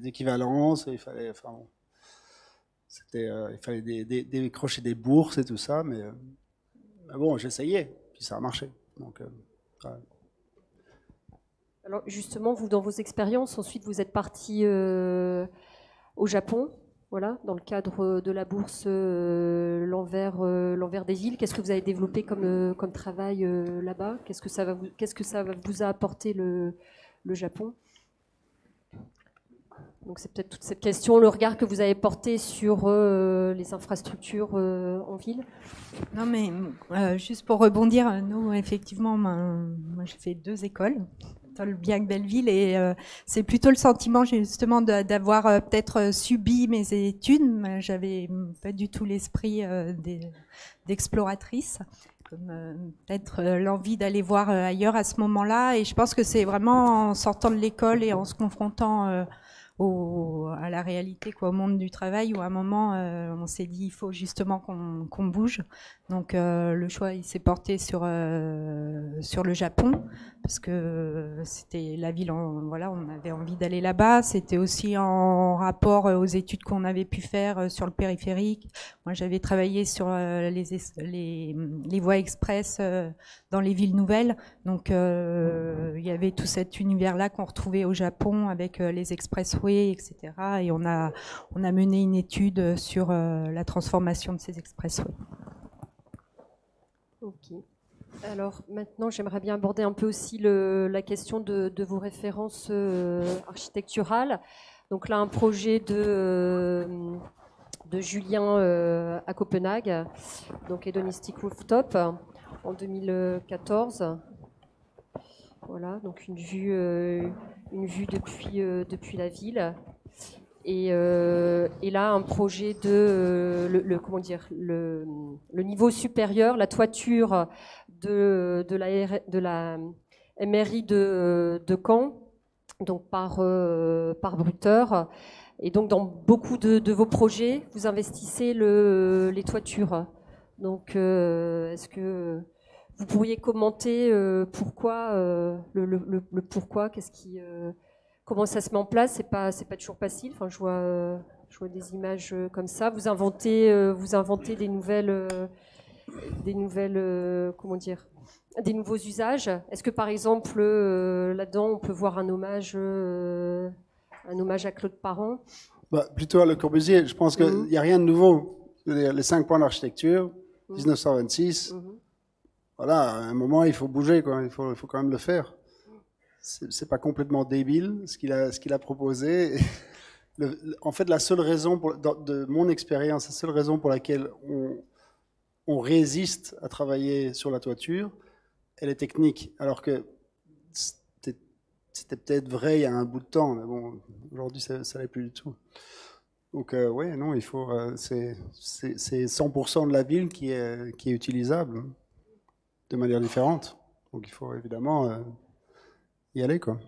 Speaker 2: équivalences, il fallait décrocher des bourses et tout ça, mais bon, j'essayais, puis ça a marché. Donc, ouais.
Speaker 1: Alors justement, vous, dans vos expériences, ensuite vous êtes parti au Japon, voilà, dans le cadre de la bourse l'envers des îles. Qu'est-ce que vous avez développé comme travail là-bas ? Qu'est-ce que ça vous a apporté le Japon ? Donc c'est peut-être toute cette question, le regard que vous avez porté sur les infrastructures en ville.
Speaker 3: Non, mais juste pour rebondir, nous, effectivement, moi j'ai fait 2 écoles, Tolbiac, Belleville, et c'est plutôt le sentiment justement d'avoir peut-être subi mes études. J'avais pas du tout l'esprit d'exploratrice, comme peut-être l'envie d'aller voir ailleurs à ce moment-là. Et je pense que c'est vraiment en sortant de l'école et en se confrontant à la réalité, au monde du travail, où à un moment on s'est dit il faut justement qu'on bouge. Donc le choix il s'est porté sur le Japon, parce que c'était la ville, voilà, on avait envie d'aller là-bas. C'était aussi en rapport aux études qu'on avait pu faire sur le périphérique. Moi j'avais travaillé sur les voies express dans les villes nouvelles, donc il y avait tout cet univers-là qu'on retrouvait au Japon avec les expressways, etc. Et on a mené une étude sur la transformation de ces expressways.
Speaker 1: Ok. Alors maintenant, j'aimerais bien aborder un peu aussi la question de vos références architecturales. Donc là, un projet de Julien à Copenhague, donc Hedonistic Rooftop, en 2014. Voilà, donc une vue depuis la ville. Et là, un projet de le niveau supérieur, la toiture de la MRI de Caen, donc par Brutter. Et donc, dans beaucoup de vos projets, vous investissez les toitures. Donc, est-ce que vous pourriez commenter pourquoi le pourquoi, comment ça se met en place? C'est pas toujours facile. Enfin, je vois des images comme ça. Vous inventez des nouveaux usages. Est-ce que par exemple là-dedans on peut voir un hommage à Claude Parent?
Speaker 2: Plutôt à Le Corbusier. Je pense qu'il n'y a rien de nouveau. Les 5 points d'architecture, 1926. Voilà, à un moment il faut bouger, quoi. Il faut quand même le faire. C'est pas complètement débile ce qu'il a proposé. En fait, la seule raison de mon expérience, la seule raison pour laquelle on résiste à travailler sur la toiture, elle est technique. Alors que c'était peut-être vrai il y a un bout de temps, mais bon, aujourd'hui ça l'est plus du tout. Donc ouais, non, il faut. C'est 100% de la ville qui est utilisable de manière différente. Donc il faut évidemment y aller, quoi.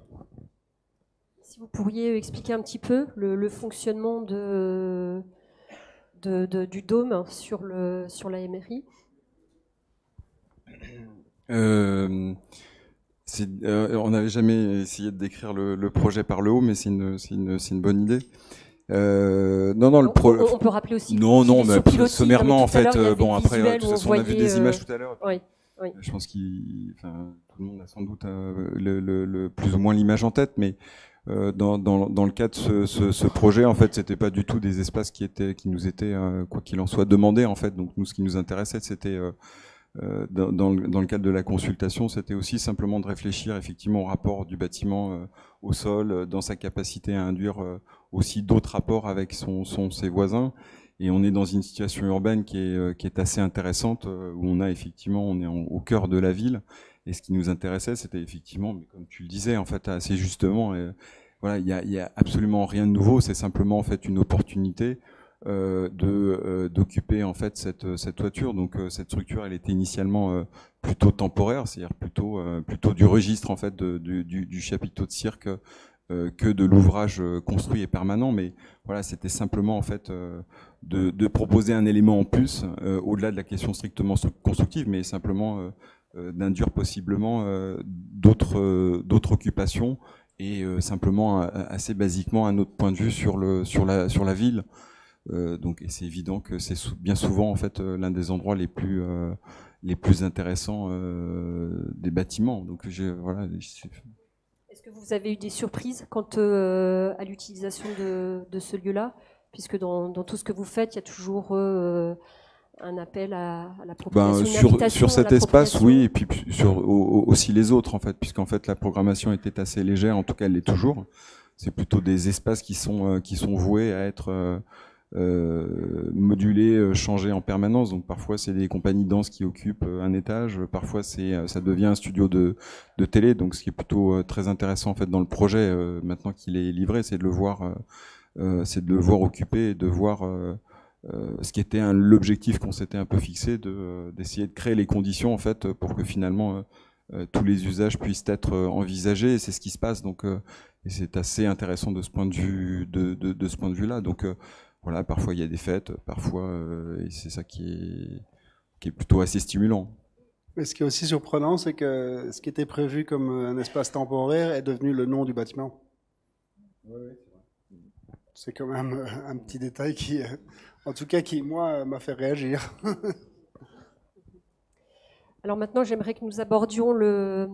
Speaker 1: Si vous pourriez expliquer un petit peu le fonctionnement du dôme sur la MRI.
Speaker 4: On n'avait jamais essayé de décrire le projet par le haut, mais c'est une bonne idée.
Speaker 1: On peut rappeler aussi.
Speaker 4: Non, mais sommairement en fait. Bon, après, de toute façon, on a vu des images tout à l'heure.
Speaker 1: Oui. Oui.
Speaker 4: Je pense tout le monde a sans doute plus ou moins l'image en tête, mais dans le cas de ce projet, en fait, c'était pas du tout des espaces qui nous étaient, quoi qu'il en soit, demandés, en fait. Donc nous, ce qui nous intéressait, c'était dans le cadre de la consultation, c'était aussi simplement de réfléchir effectivement au rapport du bâtiment au sol, dans sa capacité à induire aussi d'autres rapports avec ses voisins. Et on est dans une situation urbaine qui est assez intéressante, où on est au cœur de la ville. Et ce qui nous intéressait, c'était effectivement, mais comme tu le disais, en fait, assez justement, voilà, il y a absolument rien de nouveau. C'est simplement en fait une opportunité d'occuper en fait cette toiture. Donc cette structure, elle était initialement plutôt temporaire, c'est-à-dire plutôt du registre en fait du chapiteau de cirque que de l'ouvrage construit et permanent. Mais voilà, c'était simplement en fait de proposer un élément en plus au-delà de la question strictement constructive, mais simplement d'induire possiblement d'autres occupations et simplement assez basiquement un autre point de vue sur la ville. Donc, et c'est évident que c'est bien souvent en fait l'un des endroits les plus intéressants des bâtiments. Donc voilà.
Speaker 1: Est-ce que vous avez eu des surprises quant à l'utilisation de ce lieu-là, puisque dans tout ce que vous faites, il y a toujours un appel à l'appropriation,
Speaker 4: sur cet espace, oui, et puis aussi les autres en fait, puisqu'en fait la programmation était assez légère, en tout cas elle l'est toujours. C'est plutôt des espaces qui sont voués à être modulés, changés en permanence. Donc parfois c'est des compagnies de danse qui occupent un étage, parfois ça devient un studio de télé. Donc ce qui est plutôt très intéressant en fait dans le projet maintenant qu'il est livré, c'est de le voir occupé et de voir ce qui était l'objectif qu'on s'était un peu fixé, d'essayer de créer les conditions en fait pour que finalement tous les usages puissent être envisagés. Et c'est ce qui se passe. Donc et c'est assez intéressant de ce point de vue-là. Donc voilà, parfois il y a des fêtes, parfois et c'est ça qui est plutôt assez stimulant.
Speaker 2: Mais ce qui est aussi surprenant, c'est que ce qui était prévu comme un espace temporaire est devenu le nom du bâtiment. Oui, c'est vrai. C'est quand même un petit détail qui, en tout cas, qui moi m'a fait réagir.
Speaker 1: Alors maintenant, j'aimerais que nous abordions le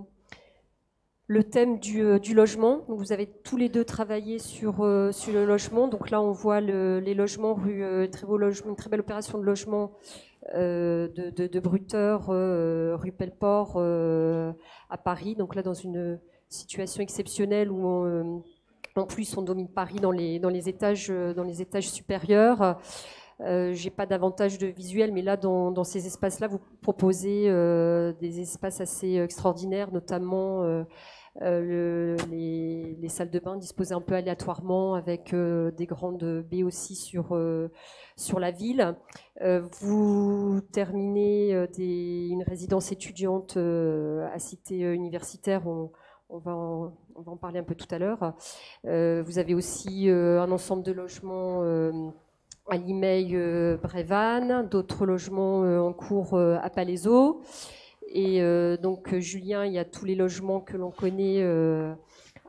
Speaker 1: thème du logement. Donc vous avez tous les deux travaillé sur le logement. Donc là, on voit les logements une très belle opération de logement de Brutteur, rue Pelleport, à Paris. Donc là, dans une situation exceptionnelle où en plus on domine Paris dans les étages supérieurs. J'ai pas davantage de visuel, mais là, dans ces espaces-là, vous proposez des espaces assez extraordinaires, notamment les salles de bain disposées un peu aléatoirement avec des grandes baies aussi sur la ville. Vous terminez une résidence étudiante à Cité universitaire. On va en parler un peu tout à l'heure. Vous avez aussi un ensemble de logements à Limeil-Brévannes, d'autres logements en cours à Palaiseau. Et donc, Julien, il y a tous les logements que l'on connaît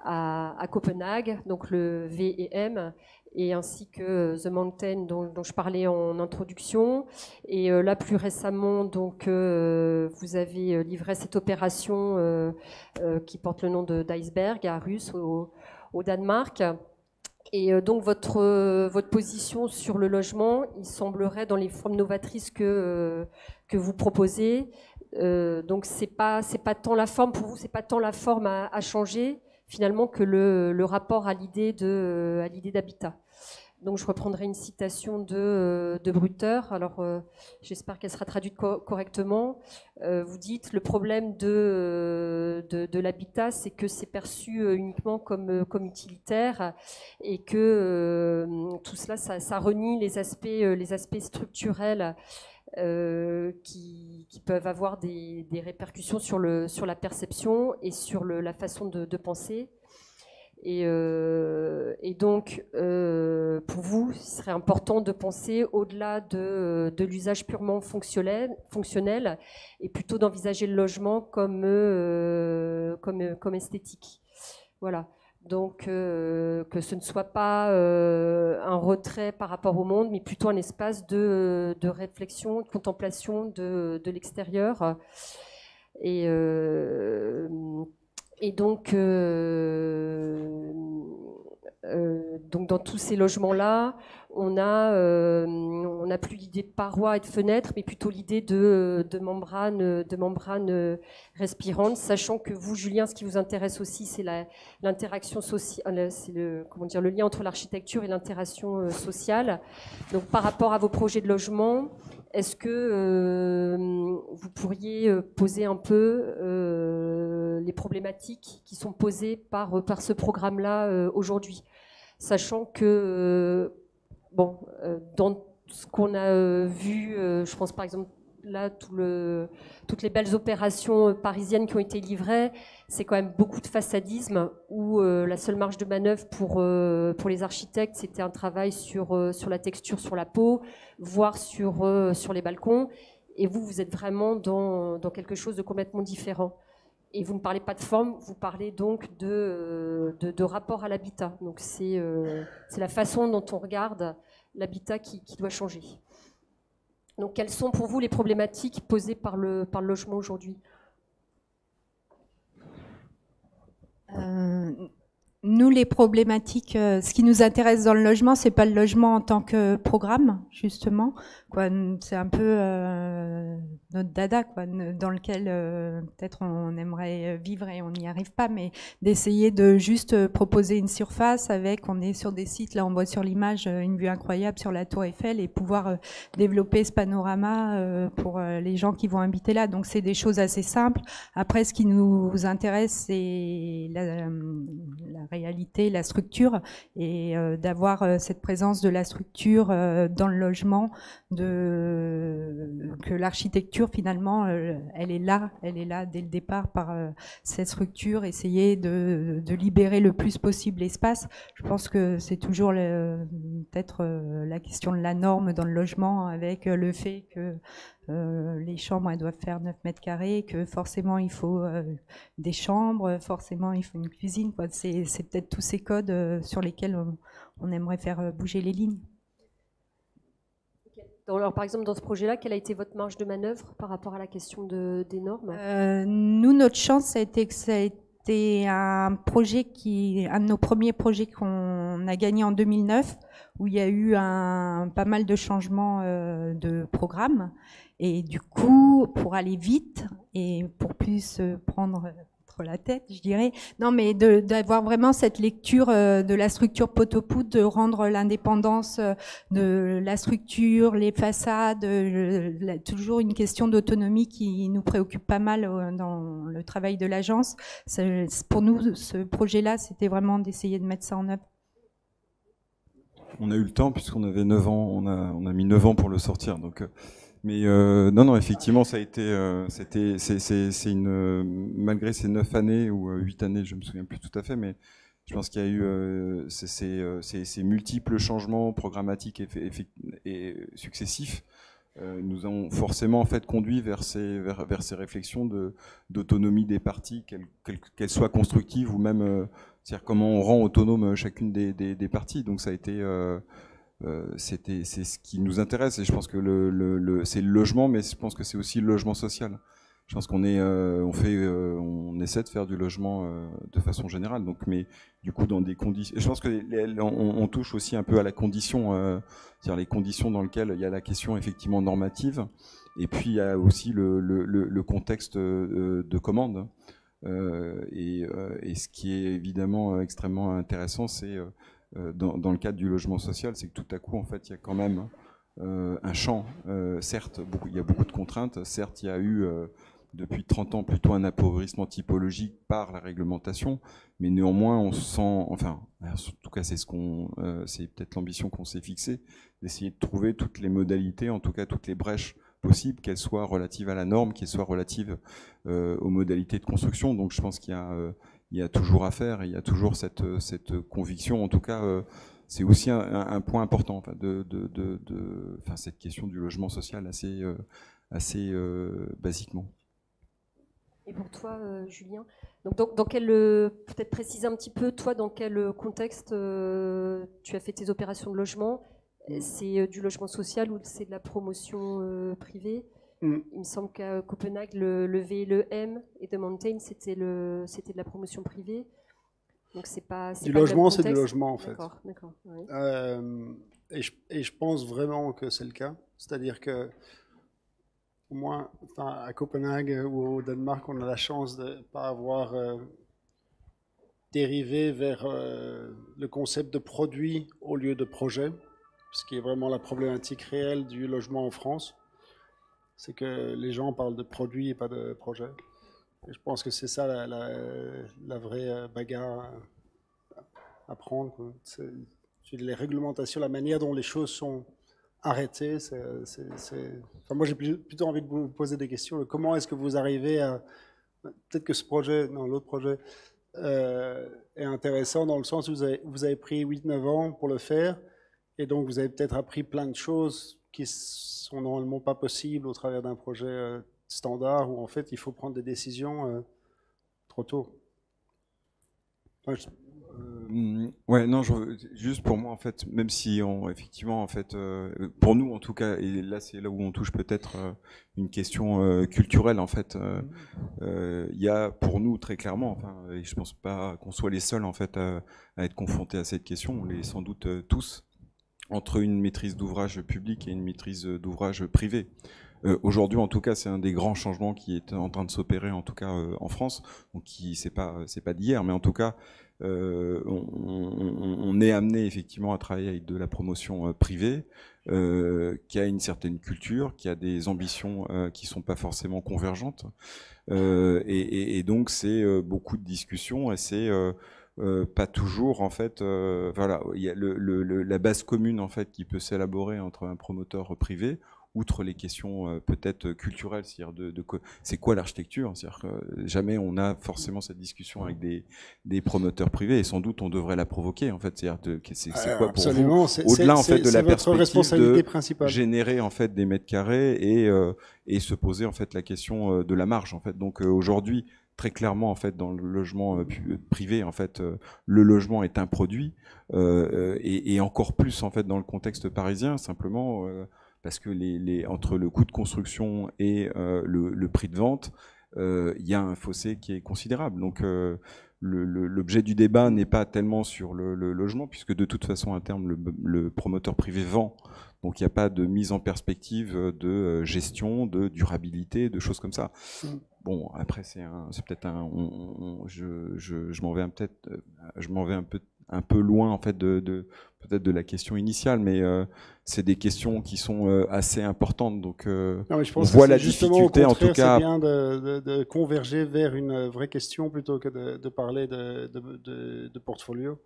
Speaker 1: à Copenhague, donc le V et M, et ainsi que The Mountain dont je parlais en introduction. Et là, plus récemment, donc, vous avez livré cette opération qui porte le nom d'Iceberg à Rus, au Danemark. Et donc votre position sur le logement, il semblerait dans les formes novatrices que vous proposez. Donc c'est pas tant la forme pour vous, c'est pas tant la forme à changer finalement que le rapport à l'idée d'habitat. Donc je reprendrai une citation de Brutteur. Alors j'espère qu'elle sera traduite correctement. Vous dites le problème de l'habitat, c'est que c'est perçu uniquement comme utilitaire et que tout cela, ça renie les aspects structurels qui peuvent avoir des répercussions sur la perception et sur la façon de penser. Et donc, pour vous, il serait important de penser au-delà de l'usage purement fonctionnel et plutôt d'envisager le logement comme esthétique. Voilà. Donc, que ce ne soit pas un retrait par rapport au monde, mais plutôt un espace de réflexion, de contemplation de l'extérieur. Et donc, donc dans tous ces logements-là, on n'a plus l'idée de parois et de fenêtres, mais plutôt l'idée de membranes respirantes, sachant que vous, Julien, ce qui vous intéresse aussi, c'est l'interaction sociale, c'est le lien entre l'architecture et l'interaction sociale. Donc par rapport à vos projets de logement, est-ce que vous pourriez poser un peu les problématiques qui sont posées par ce programme-là aujourd'hui, sachant que dans ce qu'on a vu, je pense par exemple là toutes les belles opérations parisiennes qui ont été livrées, c'est quand même beaucoup de façadisme où la seule marge de manœuvre pour les architectes, c'était un travail sur la texture, sur la peau, voire sur les balcons. Et vous êtes vraiment dans quelque chose de complètement différent. Et vous ne parlez pas de forme, vous parlez donc de rapport à l'habitat. Donc c'est la façon dont on regarde l'habitat qui doit changer. Donc quelles sont pour vous les problématiques posées par le logement aujourd'hui ?
Speaker 3: Nous, les problématiques, ce qui nous intéresse dans le logement, c'est pas le logement en tant que programme, justement. C'est un peu notre dada, dans lequel peut-être on aimerait vivre et on n'y arrive pas, mais d'essayer de juste proposer une surface on est sur des sites, là on voit sur l'image une vue incroyable sur la Tour Eiffel et pouvoir développer ce panorama pour les gens qui vont habiter là. Donc c'est des choses assez simples. Après, ce qui nous intéresse, c'est la réalité, la structure, et d'avoir cette présence de la structure dans le logement, que l'architecture finalement elle est là dès le départ par cette structure, essayer de libérer le plus possible l'espace. Je pense que c'est toujours peut-être la question de la norme dans le logement, avec le fait que les chambres, elles doivent faire 9 mètres carrés, que forcément il faut des chambres, forcément il faut une cuisine. C'est peut-être tous ces codes sur lesquels on aimerait faire bouger les lignes.
Speaker 1: Alors, par exemple, dans ce projet-là, quelle a été votre marge de manœuvre par rapport à la question des normes ?
Speaker 3: Nous, notre chance, ça a été que ça a été un de nos premiers projets qu'on a gagné en 2009, où il y a eu pas mal de changements de programme. Et du coup, pour aller vite et pour plus prendre la tête, je dirais. Non, mais d'avoir vraiment cette lecture de la structure pot-au-poudre, de rendre l'indépendance de la structure, les façades, toujours une question d'autonomie qui nous préoccupe pas mal dans le travail de l'agence. Pour nous, ce projet-là, c'était vraiment d'essayer de mettre ça en œuvre.
Speaker 4: On a eu le temps puisqu'on avait 9 ans, on a mis 9 ans pour le sortir, donc... Mais non, effectivement, ça a été, malgré ces 9 années ou 8 années, je me souviens plus tout à fait, mais je pense qu'il y a eu ces multiples changements programmatiques et successifs nous ont forcément en fait conduit vers ces réflexions d'autonomie des parties, qu'elles soient constructives ou même, c'est-à-dire comment on rend autonome chacune des parties. Donc ça a été c'est ce qui nous intéresse, et je pense que c'est le logement, mais je pense que c'est aussi le logement social. Je pense qu'on on essaie de faire du logement de façon générale, donc, mais du coup dans des conditions. Je pense que on touche aussi un peu à la condition, c'est-à-dire les conditions dans lesquelles il y a la question effectivement normative, et puis il y a aussi le contexte de commande. Et ce qui est évidemment extrêmement intéressant, c'est dans le cadre du logement social, c'est que tout à coup, en fait, il y a quand même un champ. Certes, il y a beaucoup de contraintes. Certes, il y a eu depuis 30 ans plutôt un appauvrissement typologique par la réglementation, mais néanmoins, on se sent, enfin, en tout cas, c'est peut-être l'ambition qu'on s'est fixée, d'essayer de trouver toutes les modalités, en tout cas toutes les brèches possibles, qu'elles soient relatives à la norme, qu'elles soient relatives aux modalités de construction. Donc, je pense qu'il y a toujours à faire, et il y a toujours cette conviction. En tout cas, c'est aussi un point important, enfin, enfin, cette question du logement social assez basiquement.
Speaker 1: Et pour toi, Julien, donc dans quel, peut-être préciser un petit peu, toi, dans quel contexte tu as fait tes opérations de logement ? C'est du logement social ou c'est de la promotion privée ? Il me semble qu'à Copenhague, le V et le M et The Mountain, c'était de la promotion privée. Donc c'est pas
Speaker 2: du logement, c'est du logement en fait.
Speaker 1: D'accord. Oui.
Speaker 2: Et je pense vraiment que c'est le cas. C'est-à-dire que au moins, à Copenhague ou au Danemark, on a la chance de ne pas avoir dérivé vers le concept de produit au lieu de projet, ce qui est vraiment la problématique réelle du logement en France. C'est que les gens parlent de produit et pas de projet. Et je pense que c'est ça la vraie bagarre à prendre. C'est les réglementations, la manière dont les choses sont arrêtées. Enfin, moi, j'ai plutôt envie de vous poser des questions. Comment est-ce que vous arrivez à... Peut-être que ce projet, non, l'autre projet, est intéressant dans le sens où vous avez pris 8-9 ans pour le faire, et donc vous avez peut-être appris plein de choses qui sont normalement pas possibles au travers d'un projet standard, où en fait il faut prendre des décisions trop tôt.
Speaker 4: Ouais, non, juste pour moi en fait, même si effectivement en fait, pour nous en tout cas, et là c'est là où on touche peut-être une question culturelle en fait. Il y a pour nous très clairement, enfin, et je pense pas qu'on soit les seuls en fait à être confrontés à cette question. On l'est sans doute tous, entre une maîtrise d'ouvrage public et une maîtrise d'ouvrage privé. Aujourd'hui, en tout cas, c'est un des grands changements qui est en train de s'opérer, en tout cas en France. Donc, c'est pas d'hier, mais en tout cas, on est amené effectivement à travailler avec de la promotion privée, qui a une certaine culture, qui a des ambitions qui sont pas forcément convergentes, et donc c'est beaucoup de discussions, et c'est pas toujours en fait. Voilà, il y a la base commune en fait qui peut s'élaborer entre un promoteur privé, outre les questions peut-être culturelles, c'est-à-dire c'est quoi l'architecture, c'est-à-dire que jamais on a forcément cette discussion avec des promoteurs privés, et sans doute on devrait la provoquer en fait, c'est-à-dire c'est quoi pour vous, au-delà en fait de la perspective de générer en fait des mètres carrés et se poser en fait la question de la marge en fait. Donc aujourd'hui, très clairement en fait dans le logement privé en fait, le logement est un produit, et encore plus en fait dans le contexte parisien, simplement parce que entre le coût de construction et le prix de vente, il y a un fossé qui est considérable. Donc l'objet du débat n'est pas tellement sur le logement, puisque de toute façon à terme le promoteur privé vend. Donc il n'y a pas de mise en perspective de gestion, de durabilité, de choses comme ça. Bon, après c'est peut-être je m'en vais un peu loin en fait peut-être de la question initiale, mais c'est des questions qui sont assez importantes. Donc
Speaker 2: non, je
Speaker 4: on
Speaker 2: pense
Speaker 4: voit
Speaker 2: que
Speaker 4: la difficulté en tout cas.
Speaker 2: C'est bien de converger vers une vraie question plutôt que de parler de portfolio.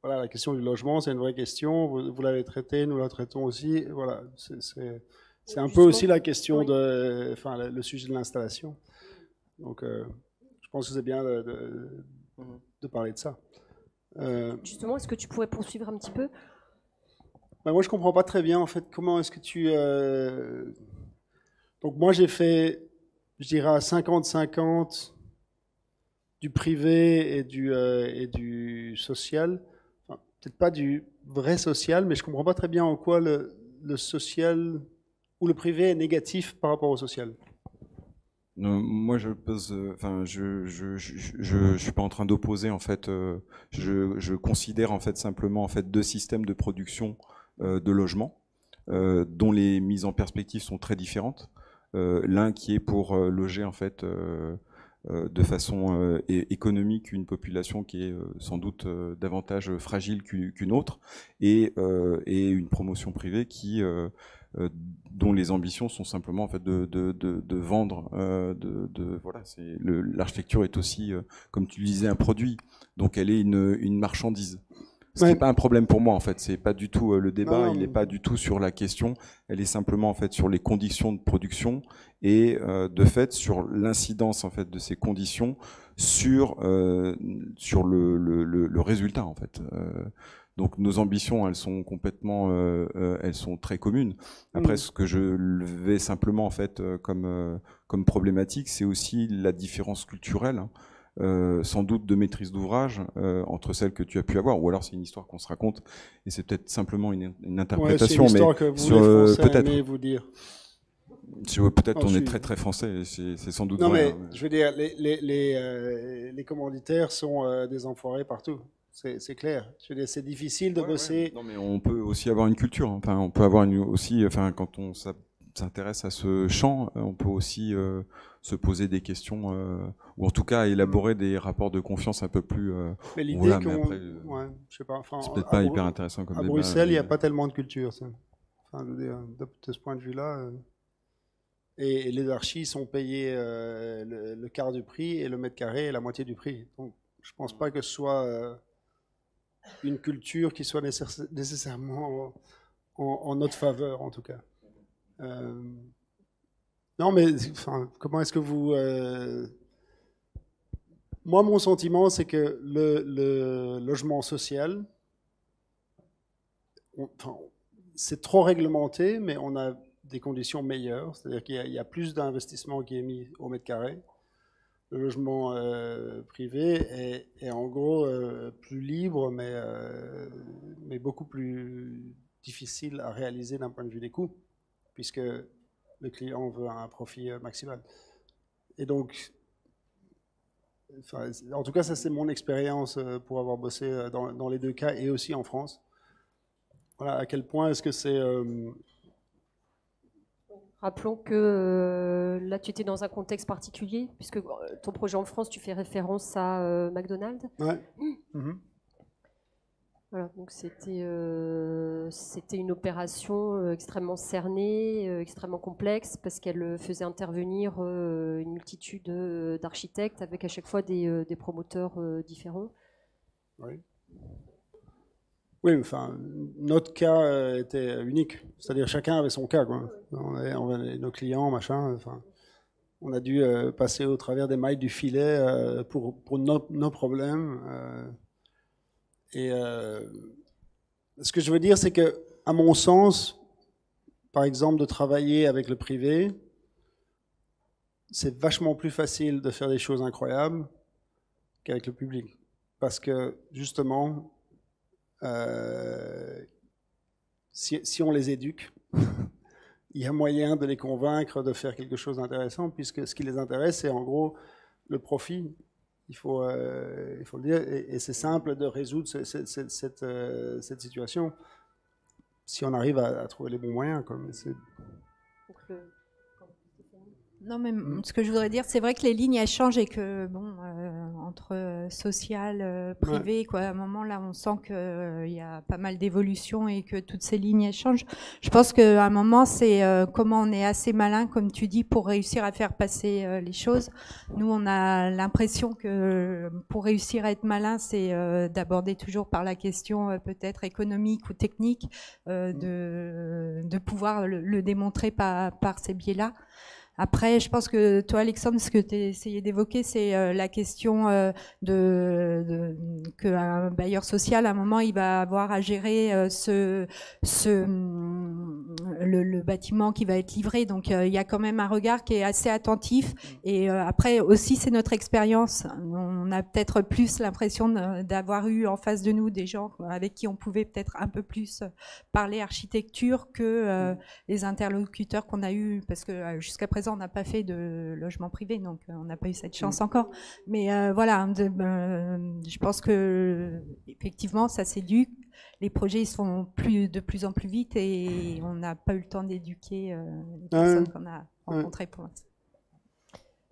Speaker 2: Voilà, la question du logement, c'est une vraie question. Vous l'avez traitée, nous la traitons aussi. Voilà, c'est un peu aussi la question le sujet de l'installation. Donc, je pense que c'est bien de parler de ça.
Speaker 1: Justement, est-ce que tu pourrais poursuivre un petit peu?
Speaker 2: Moi, je comprends pas très bien en fait. Comment est-ce que tu Donc, moi, j'ai fait, je dirais, à 50-50 du privé et du social. Peut-être pas du vrai social, mais je comprends pas très bien en quoi le social ou le privé est négatif par rapport au social.
Speaker 4: Non, moi je suis pas en train d'opposer en fait. Je considère en fait simplement en fait deux systèmes de production de logements dont les mises en perspective sont très différentes. L'un qui est pour loger en fait de façon économique une population qui est sans doute davantage fragile qu'une autre, et une promotion privée qui dont les ambitions sont simplement en fait de vendre, voilà, l'architecture est aussi, comme tu le disais, un produit, donc elle est une marchandise. Ce n'est pas un problème pour moi en fait, c'est pas du tout le débat, il n'est pas du tout sur la question, elle est simplement en fait sur les conditions de production et de fait sur l'incidence en fait de ces conditions sur le résultat en fait. Donc nos ambitions, elles sont complètement, elles sont très communes. Après, ce que je vais simplement en fait comme problématique, c'est aussi la différence culturelle. Hein. Sans doute de maîtrise d'ouvrage entre celle que tu as pu avoir, ou alors c'est une histoire qu'on se raconte et c'est peut-être simplement une interprétation,
Speaker 2: c'est une histoire que vous, les Français,
Speaker 4: peut-être
Speaker 2: aimez vous dire.
Speaker 4: Peut-être on est très très français, c'est sans doute
Speaker 2: non,
Speaker 4: vrai.
Speaker 2: Mais je veux dire, les commanditaires sont des enfoirés partout. C'est clair. Je veux dire, c'est difficile de bosser.
Speaker 4: Ouais. Non, mais on peut aussi avoir une culture. Enfin, on peut avoir aussi, enfin, quand on s'intéresse à ce champ, on peut aussi se poser des questions, ou en tout cas élaborer des rapports de confiance un peu plus.
Speaker 2: Mais l'idée
Speaker 4: voilà,
Speaker 2: je sais pas. Enfin,
Speaker 4: c'est peut-être pas hyper intéressant comme
Speaker 2: à
Speaker 4: débat.
Speaker 2: Bruxelles, il n'y a pas tellement de culture. Ça. Enfin, je veux dire, de ce point de vue-là. Et les archis sont payés le quart du prix et le mètre carré est la moitié du prix. Donc, je pense pas que ce soit une culture qui soit nécessairement en notre faveur, en tout cas. Non, mais enfin, comment est-ce que vous... Moi, mon sentiment, c'est que le logement social, c'est trop réglementé, mais on a des conditions meilleures. C'est-à-dire qu'il y a plus d'investissement qui est mis au mètre carré. Le logement privé est en gros plus libre, mais beaucoup plus difficile à réaliser d'un point de vue des coûts, puisque le client veut un profit maximal. Et donc, en tout cas, ça c'est mon expérience pour avoir bossé dans les deux cas et aussi en France. Voilà, à quel point est-ce que c'est...
Speaker 1: Rappelons que là, tu étais dans un contexte particulier, puisque ton projet en France, tu fais référence à McDonald's.
Speaker 2: Ouais. Mm-hmm.
Speaker 1: Voilà, donc c'était une opération extrêmement cernée, extrêmement complexe, parce qu'elle faisait intervenir une multitude d'architectes avec à chaque fois des promoteurs différents.
Speaker 2: Oui. Oui, enfin, notre cas était unique. C'est-à-dire chacun avait son cas, quoi. On avait nos clients, machin. Enfin, on a dû passer au travers des mailles du filet pour nos problèmes. Ce que je veux dire, c'est que, à mon sens, par exemple, de travailler avec le privé, c'est vachement plus facile de faire des choses incroyables qu'avec le public. Parce que, justement, si on les éduque, il y a moyen de les convaincre de faire quelque chose d'intéressant, puisque ce qui les intéresse, c'est en gros le profit. Il faut le dire, et c'est simple de résoudre cette situation si on arrive à trouver les bons moyens.
Speaker 3: Non, mais ce que je voudrais dire, c'est vrai que les lignes elles changent et que bon, entre social, privé, quoi, à un moment là, on sent que il y a pas mal d'évolutions et que toutes ces lignes elles changent. Je pense qu'à un moment, c'est comment on est assez malin, comme tu dis, pour réussir à faire passer les choses. Nous, on a l'impression que pour réussir à être malin, c'est d'aborder toujours par la question peut-être économique ou technique, de pouvoir le démontrer par ces biais-là. Après, je pense que toi, Alexandre, ce que tu essayé d'évoquer, c'est la question qu'un bailleur social, à un moment, il va avoir à gérer le bâtiment qui va être livré. Donc, il y a quand même un regard qui est assez attentif. Et après, aussi, c'est notre expérience. On a peut-être plus l'impression d'avoir eu en face de nous des gens avec qui on pouvait peut-être un peu plus parler architecture que les interlocuteurs qu'on a eus, parce que jusqu'à présent, on n'a pas fait de logement privé, donc on n'a pas eu cette chance encore. Mais voilà, je pense que effectivement, ça s'éduque. Les projets ils se font de plus en plus vite et on n'a pas eu le temps d'éduquer les personnes qu'on a rencontrées pour l'instant.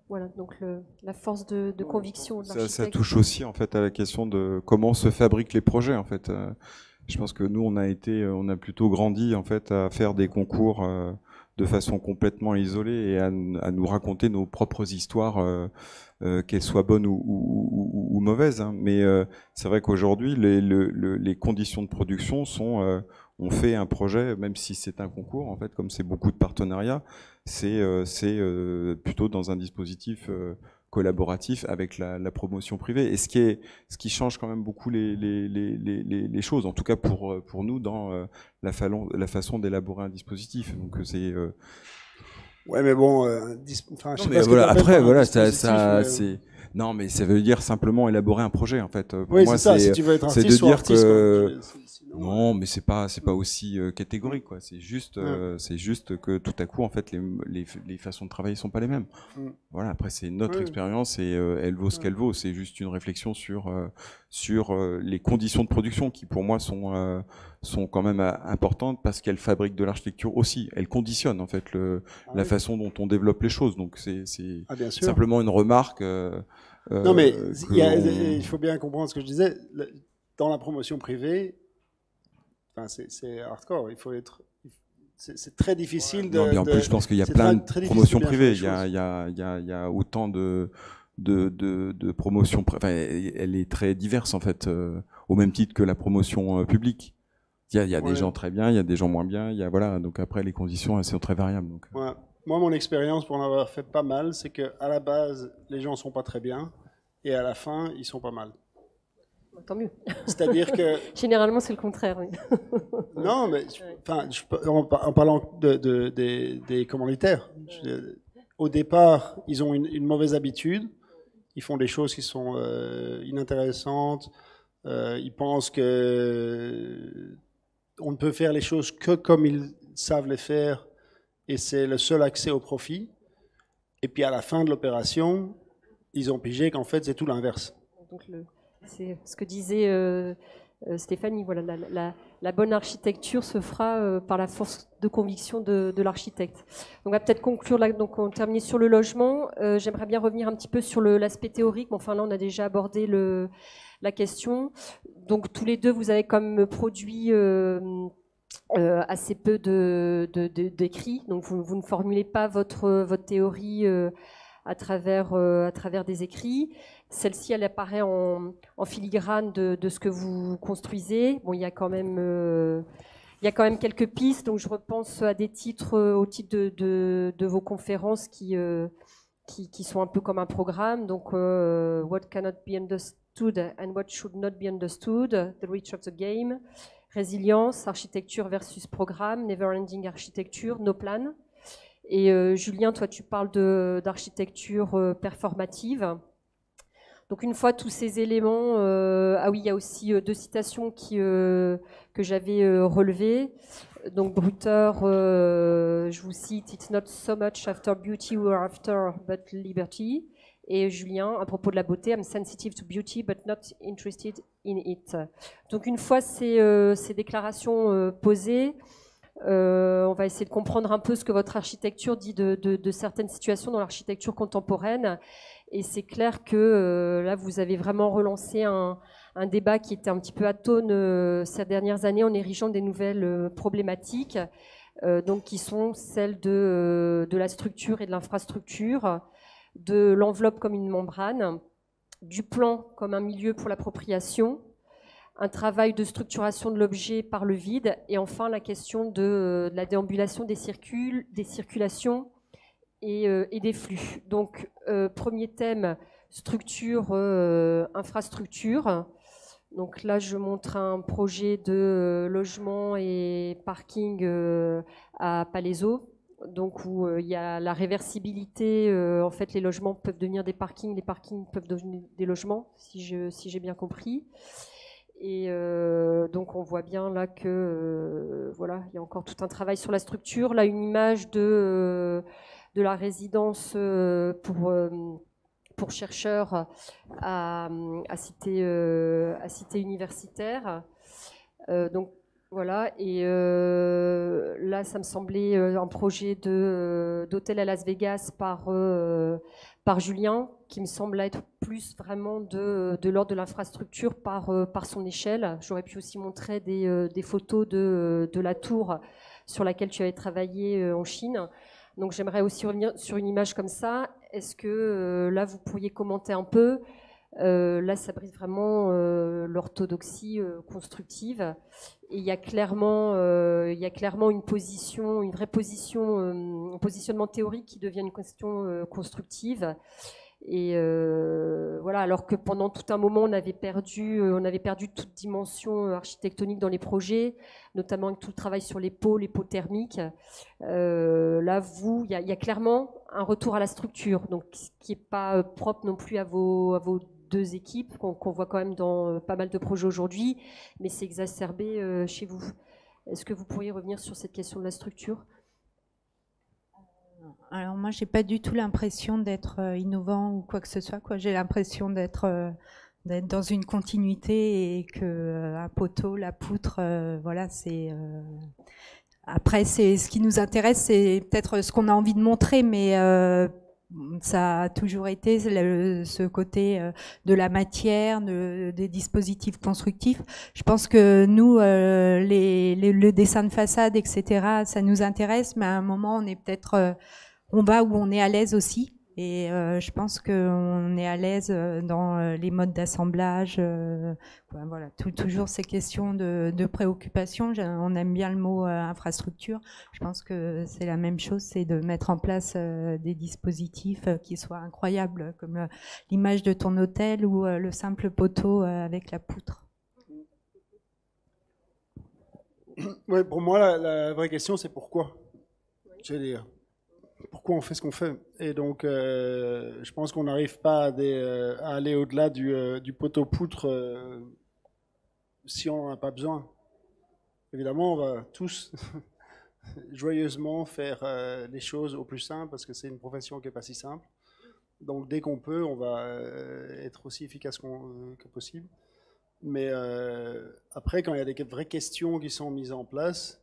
Speaker 1: Voilà, donc la force de conviction de l'architecte.
Speaker 4: Ça touche aussi en fait à la question de comment se fabriquent les projets en fait. Je pense que nous on a plutôt grandi en fait à faire des concours de façon complètement isolée et à nous raconter nos propres histoires, qu'elles soient bonnes ou mauvaises. Hein. Mais c'est vrai qu'aujourd'hui, les conditions de production sont, on fait un projet, même si c'est un concours, en fait, comme c'est beaucoup de partenariats, c'est plutôt dans un dispositif collaboratif avec la promotion privée. Et ce qui change quand même beaucoup les choses, en tout cas pour nous, dans la façon d'élaborer un dispositif. Donc c'est
Speaker 2: ouais, mais bon,
Speaker 4: voilà, après, voilà, c'est Non, mais ça veut dire simplement élaborer un projet, en fait. Pour
Speaker 2: Oui,
Speaker 4: moi,
Speaker 2: c'est ça. Si tu veux être
Speaker 4: c'est
Speaker 2: artiste,
Speaker 4: de dire
Speaker 2: artiste,
Speaker 4: que
Speaker 2: sinon,
Speaker 4: non, mais c'est pas aussi catégorique, quoi. C'est juste que tout à coup, en fait, les façons de travailler sont pas les mêmes. Voilà. Après, c'est notre expérience et elle vaut ce qu'elle vaut. C'est juste une réflexion sur les conditions de production qui, pour moi, sont quand même importantes parce qu'elles fabriquent de l'architecture aussi. Elles conditionnent en fait la façon dont on développe les choses. Donc c'est simplement une remarque.
Speaker 2: Non, mais il faut bien comprendre ce que je disais. Dans la promotion privée, enfin, c'est hardcore. Il faut être. C'est très difficile de.
Speaker 4: Non, mais en plus, je pense qu'il y a plein de promotions privées. Il y a autant de promotions. Enfin, elle est très diverse en fait, au même titre que la promotion publique. Il y a des gens très bien, il y a des gens moins bien. Voilà. Donc après, les conditions elles sont très variables. Donc.
Speaker 2: Ouais. Moi, mon expérience pour en avoir fait pas mal, c'est que à la base, les gens sont pas très bien, et à la fin, ils sont pas mal.
Speaker 1: Tant mieux.
Speaker 2: C'est-à-dire que
Speaker 1: généralement, c'est le contraire. Oui.
Speaker 2: Non, mais enfin, en parlant des commanditaires, au départ, ils ont une mauvaise habitude. Ils font des choses qui sont inintéressantes. Ils pensent que on ne peut faire les choses que comme ils savent les faire, et c'est le seul accès au profit. Et puis à la fin de l'opération, ils ont pigé qu'en fait c'est tout l'inverse.
Speaker 1: Donc c'est ce que disait Stéphanie. Voilà, la bonne architecture se fera par la force de conviction de l'architecte. Donc on va peut-être conclure là. Donc on termine sur le logement. J'aimerais bien revenir un petit peu sur l'aspect théorique. Mais enfin là, on a déjà abordé la question. Donc tous les deux, vous avez quand même produit assez peu d'écrits. Donc vous ne formulez pas votre théorie à travers des écrits. Celle-ci, elle apparaît en filigrane de ce que vous construisez. Bon, il y a quand même quelques pistes. Donc je repense à des titres au titre de vos conférences qui sont un peu comme un programme. Donc What cannot be understood and what should not be understood, The reach of the game, Résilience, architecture versus programme, Never-ending architecture, No plan. Et Julien, toi, tu parles d'architecture performative. Donc une fois tous ces éléments, ah oui, il y a aussi deux citations que j'avais relevées. Donc Brutter, je vous cite, It's not so much after beauty we're after, but liberty. Et Julien, à propos de la beauté, I'm sensitive to beauty, but not interested in it. Donc une fois ces déclarations posées, on va essayer de comprendre un peu ce que votre architecture dit de certaines situations dans l'architecture contemporaine. Et c'est clair que là, vous avez vraiment relancé un débat qui était un petit peu atone ces dernières années en érigeant des nouvelles problématiques, donc qui sont celles de la structure et de l'infrastructure, de l'enveloppe comme une membrane, du plan comme un milieu pour l'appropriation, un travail de structuration de l'objet par le vide, et enfin la question de la déambulation des circulations et des flux. Donc, premier thème, structure, infrastructure. Donc là, je montre un projet de logement et parking à Palaiseau, donc où il y a la réversibilité. En fait, les logements peuvent devenir des parkings, les parkings peuvent devenir des logements, si j'ai bien compris. Et donc on voit bien là que voilà, il y a encore tout un travail sur la structure. Là, une image de la résidence pour chercheurs à cité universitaire. Donc voilà, et là ça me semblait un projet d'hôtel à Las Vegas par Julien, qui me semble être plus vraiment de l'ordre de l'infrastructure par son échelle. J'aurais pu aussi montrer des photos de la tour sur laquelle tu avais travaillé en Chine. Donc j'aimerais aussi revenir sur une image comme ça. Est-ce que là, vous pourriez commenter un peu là, ça brise vraiment l'orthodoxie constructive. Et il y a clairement une vraie position, un positionnement théorique qui devient une question constructive. Et voilà, alors que pendant tout un moment, on avait perdu toute dimension architectonique dans les projets, notamment avec tout le travail sur les pots thermiques. Là, il y a clairement un retour à la structure, donc qui n'est pas propre non plus à vos deux équipes, qu'on voit quand même dans pas mal de projets aujourd'hui, mais c'est exacerbé chez vous. Est-ce que vous pourriez revenir sur cette question de la structure ?
Speaker 3: Alors moi, j'ai pas du tout l'impression d'être innovant ou quoi que ce soit, quoi. J'ai l'impression d'être dans une continuité et que un poteau, la poutre, voilà, c'est. Après, c'est ce qui nous intéresse, c'est peut-être ce qu'on a envie de montrer, mais ça a toujours été ce côté de la matière, des dispositifs constructifs. Je pense que nous, le dessin de façade, etc., ça nous intéresse, mais à un moment, on est peut-être, on va où on est à l'aise aussi. Et je pense qu'on est à l'aise dans les modes d'assemblage. Voilà, toujours ces questions de préoccupation. On aime bien le mot infrastructure. Je pense que c'est la même chose, c'est de mettre en place des dispositifs qui soient incroyables, comme l'image de ton hôtel ou le simple poteau avec la poutre.
Speaker 2: Ouais, pour moi, la vraie question, c'est pourquoi. Je veux dire, pourquoi on fait ce qu'on fait. Et donc, je pense qu'on n'arrive pas à aller au-delà du poteau-poutre si on n'en a pas besoin. Évidemment, on va tous joyeusement faire les choses au plus simple parce que c'est une profession qui n'est pas si simple. Donc, dès qu'on peut, on va être aussi efficace que possible. Mais après, quand il y a des vraies questions qui sont mises en place,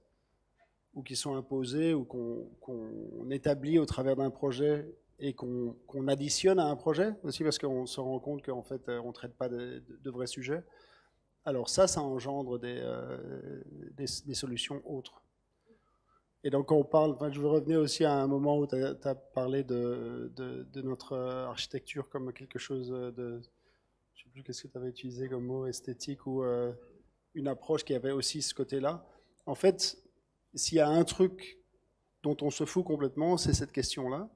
Speaker 2: ou qui sont imposés, ou qu'on établit au travers d'un projet et qu'on additionne à un projet aussi, parce qu'on se rend compte qu'en fait, on ne traite pas de vrais sujets. Alors ça engendre des solutions autres. Et donc, quand on parle, enfin, je veux revenir aussi à un moment où tu as parlé de notre architecture comme quelque chose de, je ne sais plus qu'est-ce que tu avais utilisé comme mot, esthétique, ou une approche qui avait aussi ce côté-là. En fait, s'il y a un truc dont on se fout complètement, c'est cette question-là.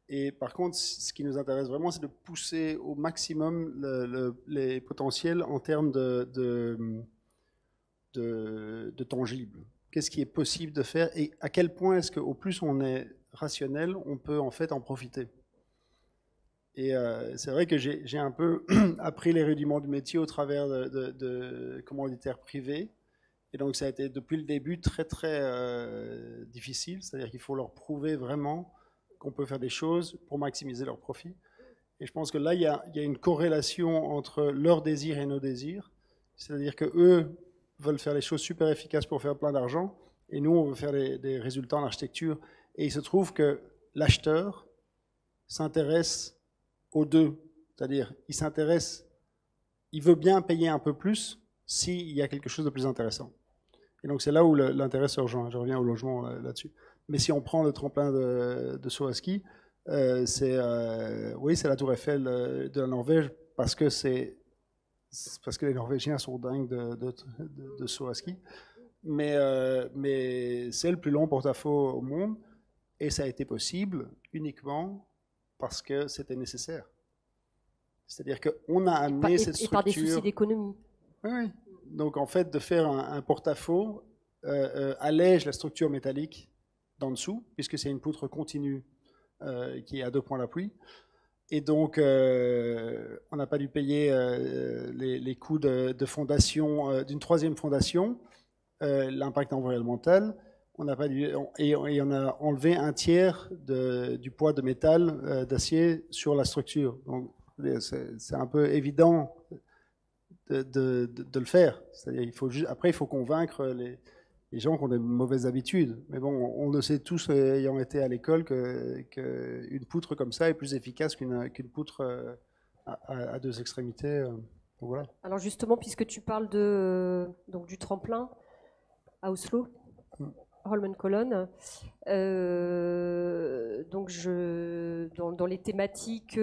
Speaker 2: Et par contre, ce qui nous intéresse vraiment, c'est de pousser au maximum les potentiels en termes de tangible. Qu'est-ce qui est possible de faire et à quel point est-ce qu'au plus on est rationnel, on peut en fait en profiter. Et c'est vrai que j'ai un peu appris les rudiments du métier au travers de commanditaires privés. Et donc ça a été depuis le début très très difficile, c'est-à-dire qu'il faut leur prouver vraiment qu'on peut faire des choses pour maximiser leurs profits. Et je pense que là, il y a une corrélation entre leurs désirs et nos désirs, c'est-à-dire qu'eux veulent faire les choses super efficaces pour faire plein d'argent, et nous, on veut faire des résultats en architecture. Et il se trouve que l'acheteur s'intéresse aux deux, c'est-à-dire il veut bien payer un peu plus s'il y a quelque chose de plus intéressant. Et donc c'est là où l'intérêt se rejoint. Je reviens au logement là-dessus. Mais si on prend le tremplin de saut à ski, c'est la Tour Eiffel de la Norvège parce que les Norvégiens sont dingues de saut à ski. Mais c'est le plus long porte-à-faux au monde et ça a été possible uniquement parce que c'était nécessaire. C'est-à-dire qu'on a amené cette structure...
Speaker 1: Et par des soucis d'économie.
Speaker 2: Oui. Donc en fait, de faire un porte-à-faux allège la structure métallique d'en dessous, puisque c'est une poutre continue qui est à 2 points d'appui. Et donc, on n'a pas dû payer les coûts de fondation, d'une 3e fondation, l'impact environnemental. On n'a pas dû, et on a enlevé 1/3 du poids de métal, d'acier sur la structure. Donc, c'est un peu évident de le faire. C'est-à-dire, après, il faut convaincre les gens qui ont des mauvaises habitudes. Mais bon, on le sait tous, ayant été à l'école, qu'une poutre comme ça est plus efficace qu'une poutre à 2 extrémités. Voilà.
Speaker 1: Alors justement, puisque tu parles donc du tremplin à Oslo, Holmenkollen, donc dans les thématiques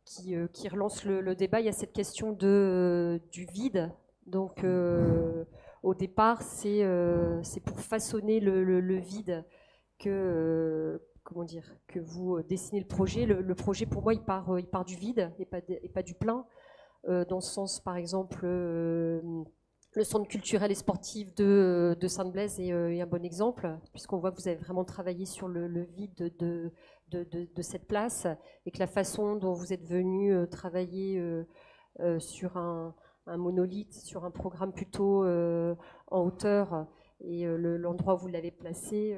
Speaker 1: qui relancent le débat, il y a cette question du vide. Donc au départ, c'est pour façonner le vide comment dire, que vous dessinez le projet. Le projet, pour moi, il part du vide et pas du plein. Dans ce sens, par exemple, le centre culturel et sportif de Sainte-Blaise est un bon exemple, puisqu'on voit que vous avez vraiment travaillé sur le vide de cette place, et que la façon dont vous êtes venu travailler sur un monolithe, sur un programme plutôt en hauteur, et l'endroit où vous l'avez placé,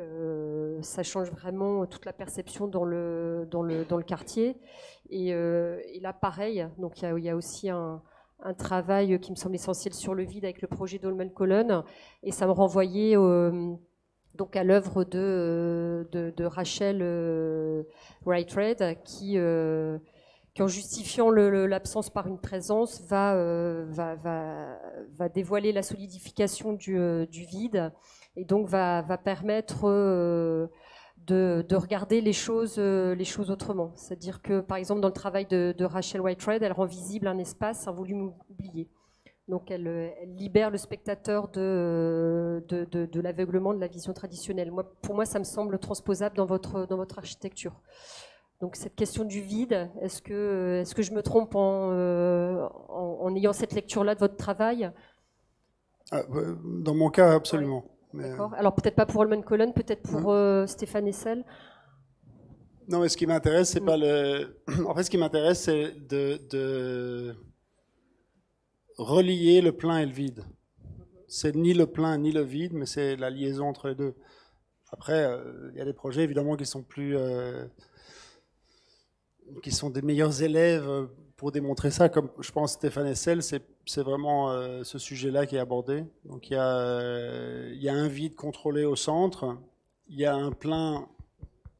Speaker 1: ça change vraiment toute la perception dans le quartier. Et là, pareil, donc il y a aussi un travail qui me semble essentiel sur le vide avec le projet Dolmen Colonne, et ça me renvoyait donc à l'œuvre de Rachel Whitehead qui en justifiant l'absence par une présence va dévoiler la solidification du vide, et donc va permettre de regarder les choses autrement. C'est-à-dire que, par exemple, dans le travail de Rachel Whitehead, elle rend visible un espace, un volume oublié. Donc elle libère le spectateur de l'aveuglement de la vision traditionnelle. Pour moi, ça me semble transposable dans votre architecture. Donc cette question du vide, est-ce que je me trompe en ayant cette lecture-là de votre travail?
Speaker 2: Dans mon cas, absolument.
Speaker 1: Ouais. D'accord. Alors peut-être pas pour Dolmen Colonne, peut-être pour Stéphane Hessel.
Speaker 2: Non, mais ce qui m'intéresse, c'est pas le. En fait, ce qui m'intéresse, c'est de relier le plein et le vide. C'est ni le plein ni le vide, mais c'est la liaison entre les deux. Après, il y a des projets évidemment qui sont qui sont des meilleurs élèves pour démontrer ça, comme je pense Stéphane Hessel, c'est vraiment ce sujet-là qui est abordé. Donc il y a un vide contrôlé au centre, il y a un plein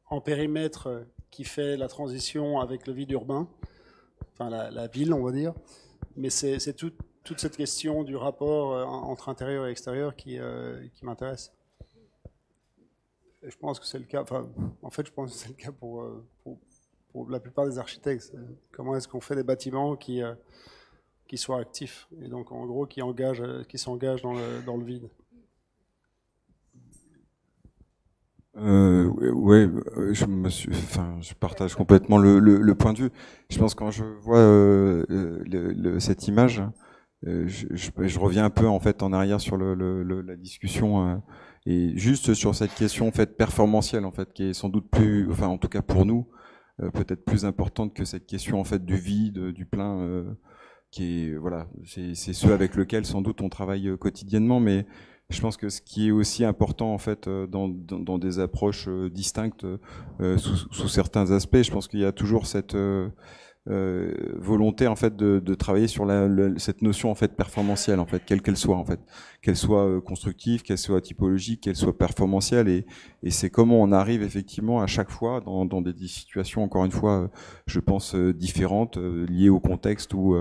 Speaker 2: en périmètre qui fait la transition avec le vide urbain, enfin la ville on va dire, mais c'est toute cette question du rapport entre intérieur et extérieur qui m'intéresse. Et je pense que c'est le cas, en fait je pense que c'est le cas pour la plupart des architectes. Comment est-ce qu'on fait des bâtiments qui soient actifs, et donc en gros qui s'engagent dans le vide.
Speaker 4: Ouais, je partage complètement le point de vue. Je pense que quand je vois cette image, je reviens un peu en fait en arrière sur la discussion et juste sur cette question en fait performantielle en fait qui est sans doute plus, enfin en tout cas pour nous, peut-être plus importante que cette question en fait du vide, du plein, qui est voilà, c'est ce avec lequel sans doute on travaille quotidiennement, mais je pense que ce qui est aussi important en fait dans des approches distinctes sous certains aspects, je pense qu'il y a toujours cette volonté en fait de travailler sur cette notion en fait performantielle en fait, quelle qu'elle soit en fait, qu'elle soit constructive, qu'elle soit typologique, qu'elle soit performantielle, et c'est comment on arrive effectivement à chaque fois dans des situations encore une fois je pense différentes, liées au contexte ou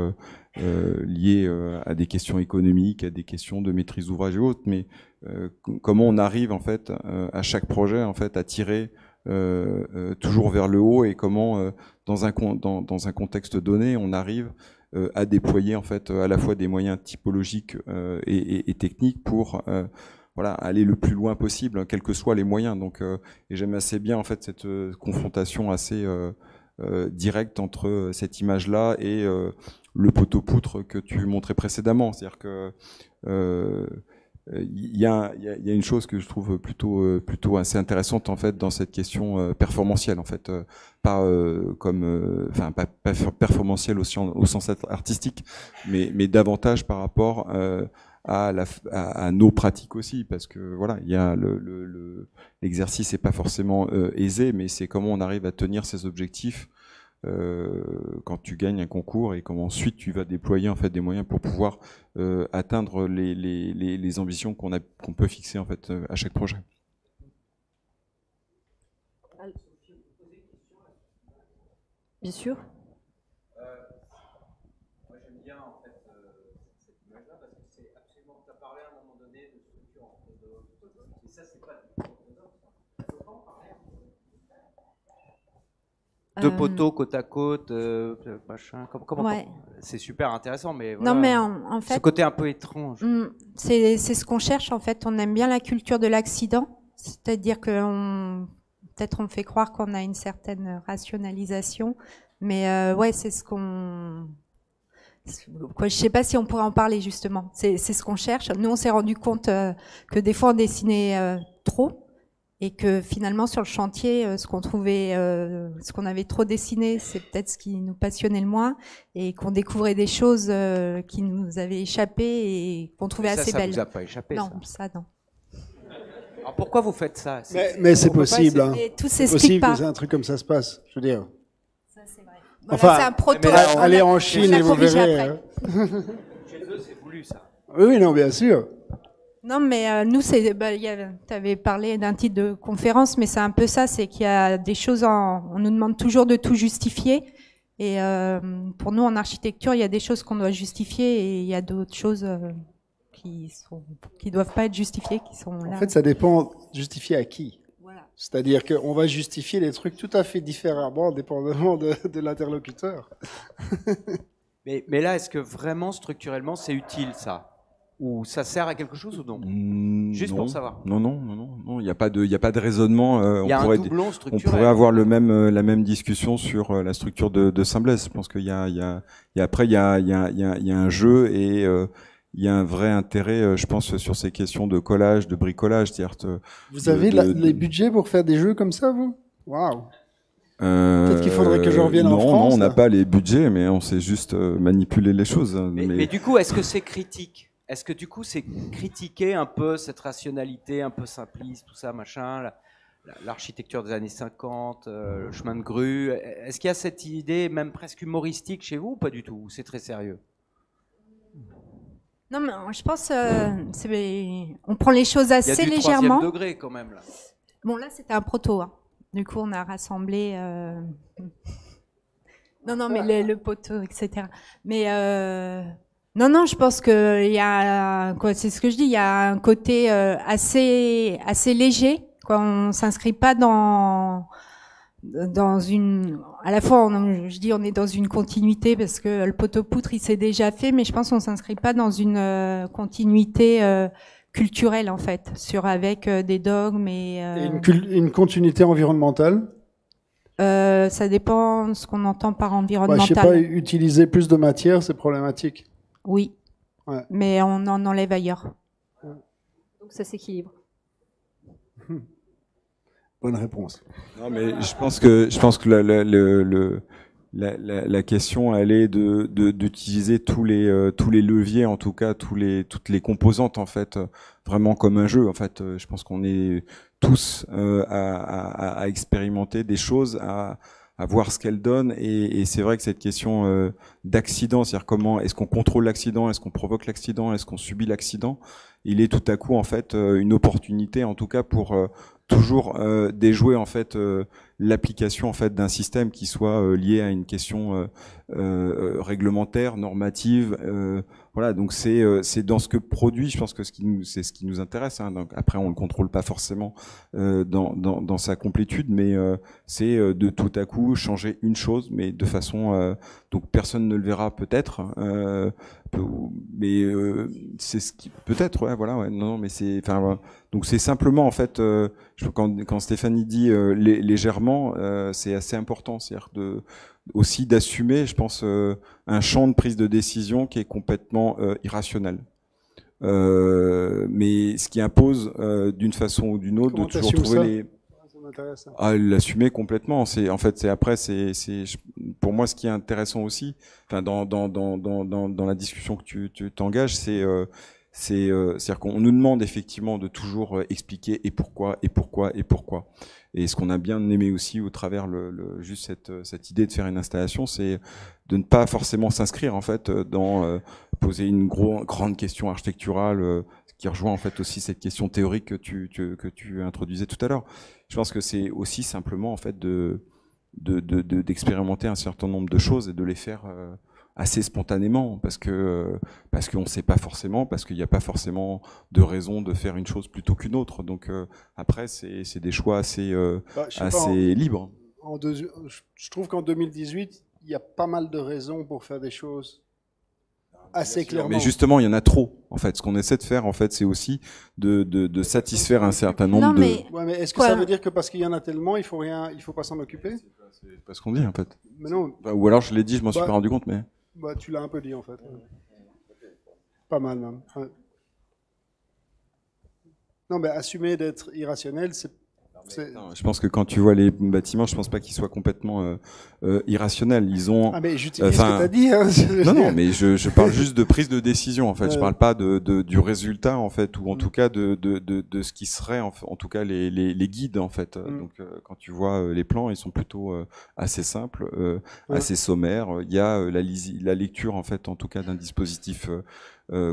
Speaker 4: liées à des questions économiques, à des questions de maîtrise d'ouvrage et autres, mais comment on arrive en fait à chaque projet en fait à tirer toujours vers le haut, et comment dans un contexte donné on arrive à déployer en fait à la fois des moyens typologiques et techniques pour voilà, aller le plus loin possible, quels que soient les moyens. Donc, et j'aime assez bien en fait cette confrontation assez directe entre cette image-là et le poteau-poutre que tu montrais précédemment. C'est-à-dire que il y a une chose que je trouve plutôt assez intéressante en fait dans cette question performantielle en fait, pas performantielle au sens artistique, mais davantage par rapport à nos pratiques aussi, parce que voilà, il y a l'exercice n'est pas forcément aisé, mais c'est comment on arrive à tenir ses objectifs quand tu gagnes un concours, et comment ensuite tu vas déployer en fait des moyens pour pouvoir atteindre les ambitions qu'on peut fixer en fait à chaque projet.
Speaker 1: Bien sûr.
Speaker 5: Moi j'aime bien en fait cette image-là, parce que c'est absolument. Tu as parlé à un moment donné de structure orthodoxe, et ça c'est pas du tout orthodoxe. Comment parler deux poteaux côte à côte, machin. Comment c'est super intéressant, mais voilà,
Speaker 3: non, mais en fait,
Speaker 5: ce côté un peu étrange.
Speaker 3: C'est ce qu'on cherche en fait. On aime bien la culture de l'accident, c'est-à-dire que peut-être on fait croire qu'on a une certaine rationalisation, mais ouais, c'est ce qu'on... Quoi, je sais pas si on pourrait en parler justement. C'est ce qu'on cherche. Nous, on s'est rendu compte que des fois on dessinait trop et que finalement sur le chantier, ce qu'on trouvait, ce qu'on avait trop dessiné, c'est peut-être ce qui nous passionnait le moins, et qu'on découvrait des choses qui nous avaient échappé et qu'on trouvait assez belles.
Speaker 5: Ça vous a pas échappé?
Speaker 3: Non, ça non.
Speaker 5: Alors pourquoi vous faites ça?
Speaker 2: Mais c'est possible. Hein.
Speaker 3: Mais tout
Speaker 2: C'est
Speaker 3: s'explique
Speaker 2: possible
Speaker 3: pas.
Speaker 2: que un truc comme ça se passe. Je veux dire.
Speaker 3: Ça, c'est vrai.
Speaker 2: Enfin,
Speaker 3: Voilà, c'est un proto.
Speaker 2: allez en Chine et vous verrez.
Speaker 3: Après.
Speaker 5: Chez eux, c'est voulu ça.
Speaker 2: Oui, non, bien sûr.
Speaker 3: Non, mais nous, tu avais parlé d'un titre de conférence, mais c'est un peu ça, c'est qu'il y a des choses, on nous demande toujours de tout justifier. Et pour nous, en architecture, il y a des choses qu'on doit justifier et il y a d'autres choses qui doivent pas être justifiées, qui sont là.
Speaker 2: En fait, ça dépend justifier à qui.
Speaker 3: Voilà.
Speaker 2: C'est-à-dire qu'on va justifier les trucs tout à fait différemment, dépendamment de l'interlocuteur.
Speaker 5: Mais là, est-ce que vraiment, structurellement, c'est utile ça? Ou ça sert à quelque chose ou non? Juste
Speaker 4: non.
Speaker 5: pour savoir.
Speaker 4: Non, il n'y a pas de raisonnement.
Speaker 5: Il y a un doublon
Speaker 4: On
Speaker 5: structurel.
Speaker 4: pourrait avoir la même discussion sur la structure de Saint-Blaise. Je pense qu'il y a un jeu et il y a un vrai intérêt, je pense, sur ces questions de collage, de bricolage.
Speaker 2: Vous avez les budgets pour faire des jeux comme ça, vous? Waouh! Peut-être qu'il faudrait que je revienne en France.
Speaker 4: Non, on n'a pas les budgets, mais on sait juste manipuler les choses.
Speaker 5: Mais du coup, est-ce que c'est critique? Est-ce que du coup, c'est critiquer un peu cette rationalité un peu simpliste, tout ça, machin, l'architecture des années 50, le chemin de grue? Est-ce qu'il y a cette idée même presque humoristique chez vous ou pas du tout? Ou c'est très sérieux?
Speaker 3: Non, mais je pense on prend les choses assez
Speaker 5: légèrement. Il y a du
Speaker 3: légèrement.
Speaker 5: troisième degré quand même là.
Speaker 3: Bon, là, c'était un proto. Hein. Du coup, on a rassemblé. Non, mais le poteau, etc. Mais non, je pense que il y a quoi. C'est ce que je dis. Il y a un côté assez léger. Quoi, on s'inscrit pas dans une. À la fois, je dis, on est dans une continuité parce que le poteau-poutre, il s'est déjà fait, mais je pense qu'on s'inscrit pas dans une continuité culturelle en fait, avec des dogmes et
Speaker 2: une continuité environnementale.
Speaker 3: Ça dépend de ce qu'on entend par environnemental.
Speaker 2: Je sais pas, utiliser plus de matière, c'est problématique.
Speaker 3: Oui,
Speaker 2: ouais. Mais
Speaker 3: on en enlève ailleurs.
Speaker 1: Donc ça s'équilibre.
Speaker 2: Bonne réponse.
Speaker 4: Non, mais je pense que la question, elle est d'utiliser tous les leviers, en tout cas toutes les composantes en fait, vraiment comme un jeu. En fait, je pense qu'on est tous à expérimenter des choses, à voir ce qu'elles donnent. Et c'est vrai que cette question d'accident, c'est-à-dire comment est-ce qu'on contrôle l'accident, est-ce qu'on provoque l'accident, est-ce qu'on subit l'accident, il est tout à coup en fait une opportunité, en tout cas pour toujours déjouer en fait l'application en fait d'un système qui soit lié à une question réglementaire, normative. Voilà, donc c'est dans ce que produit, je pense que c'est ce qui nous intéresse. Hein. Donc après, on le contrôle pas forcément dans sa complétude, mais c'est de tout à coup changer une chose, mais de façon donc personne ne le verra peut-être, mais c'est ce qui peut-être, ouais, voilà, ouais, non, mais c'est, enfin, voilà. Donc c'est simplement en fait, quand Stéphanie dit légèrement, c'est assez important, c'est-à-dire aussi d'assumer, je pense, un champ de prise de décision qui est complètement irrationnel. Mais ce qui impose d'une façon ou d'une autre de toujours trouver l'assumer complètement. Pour moi ce qui est intéressant aussi, enfin dans la discussion que tu t'engages, c'est-à-dire qu'on nous demande effectivement de toujours expliquer et pourquoi. Et ce qu'on a bien aimé aussi au travers juste cette idée de faire une installation, c'est de ne pas forcément s'inscrire en fait dans poser une grande question architecturale qui rejoint en fait aussi cette question théorique que tu introduisais tout à l'heure. Je pense que c'est aussi simplement en fait d'expérimenter un certain nombre de choses et de les faire assez spontanément, parce qu'on ne sait pas forcément, parce qu'il n'y a pas forcément de raison de faire une chose plutôt qu'une autre. Donc après, c'est des choix assez libres.
Speaker 2: Je trouve qu'en 2018, il y a pas mal de raisons pour faire des choses. assez clairement.
Speaker 4: Mais justement, il y en a trop. En fait, ce qu'on essaie de faire, en fait, c'est aussi de satisfaire un certain nombre de.
Speaker 2: Ouais, mais est-ce que ça veut dire que parce qu'il y en a tellement, il faut pas s'en occuper?
Speaker 4: C'est pas ce qu'on dit, en fait.
Speaker 2: Mais non.
Speaker 4: Ou alors je l'ai dit, je m'en suis pas rendu compte, mais.
Speaker 2: Bah, tu l'as un peu dit, en fait. Pas mal, même. Ouais. Non, mais assumer d'être irrationnel, c'est.
Speaker 4: Je pense que quand tu vois les bâtiments, je pense pas qu'ils soient complètement irrationnels. Ils ont.
Speaker 2: Ah mais j'utilise ce que t'as dit. Hein.
Speaker 4: Non, mais je parle juste de prise de décision. En fait, je parle pas du résultat, en fait, ou en tout cas de ce qui serait en tout cas les guides, en fait. Donc quand tu vois les plans, ils sont plutôt assez simples, assez sommaires. Il y a la lecture, en fait, en tout cas d'un dispositif.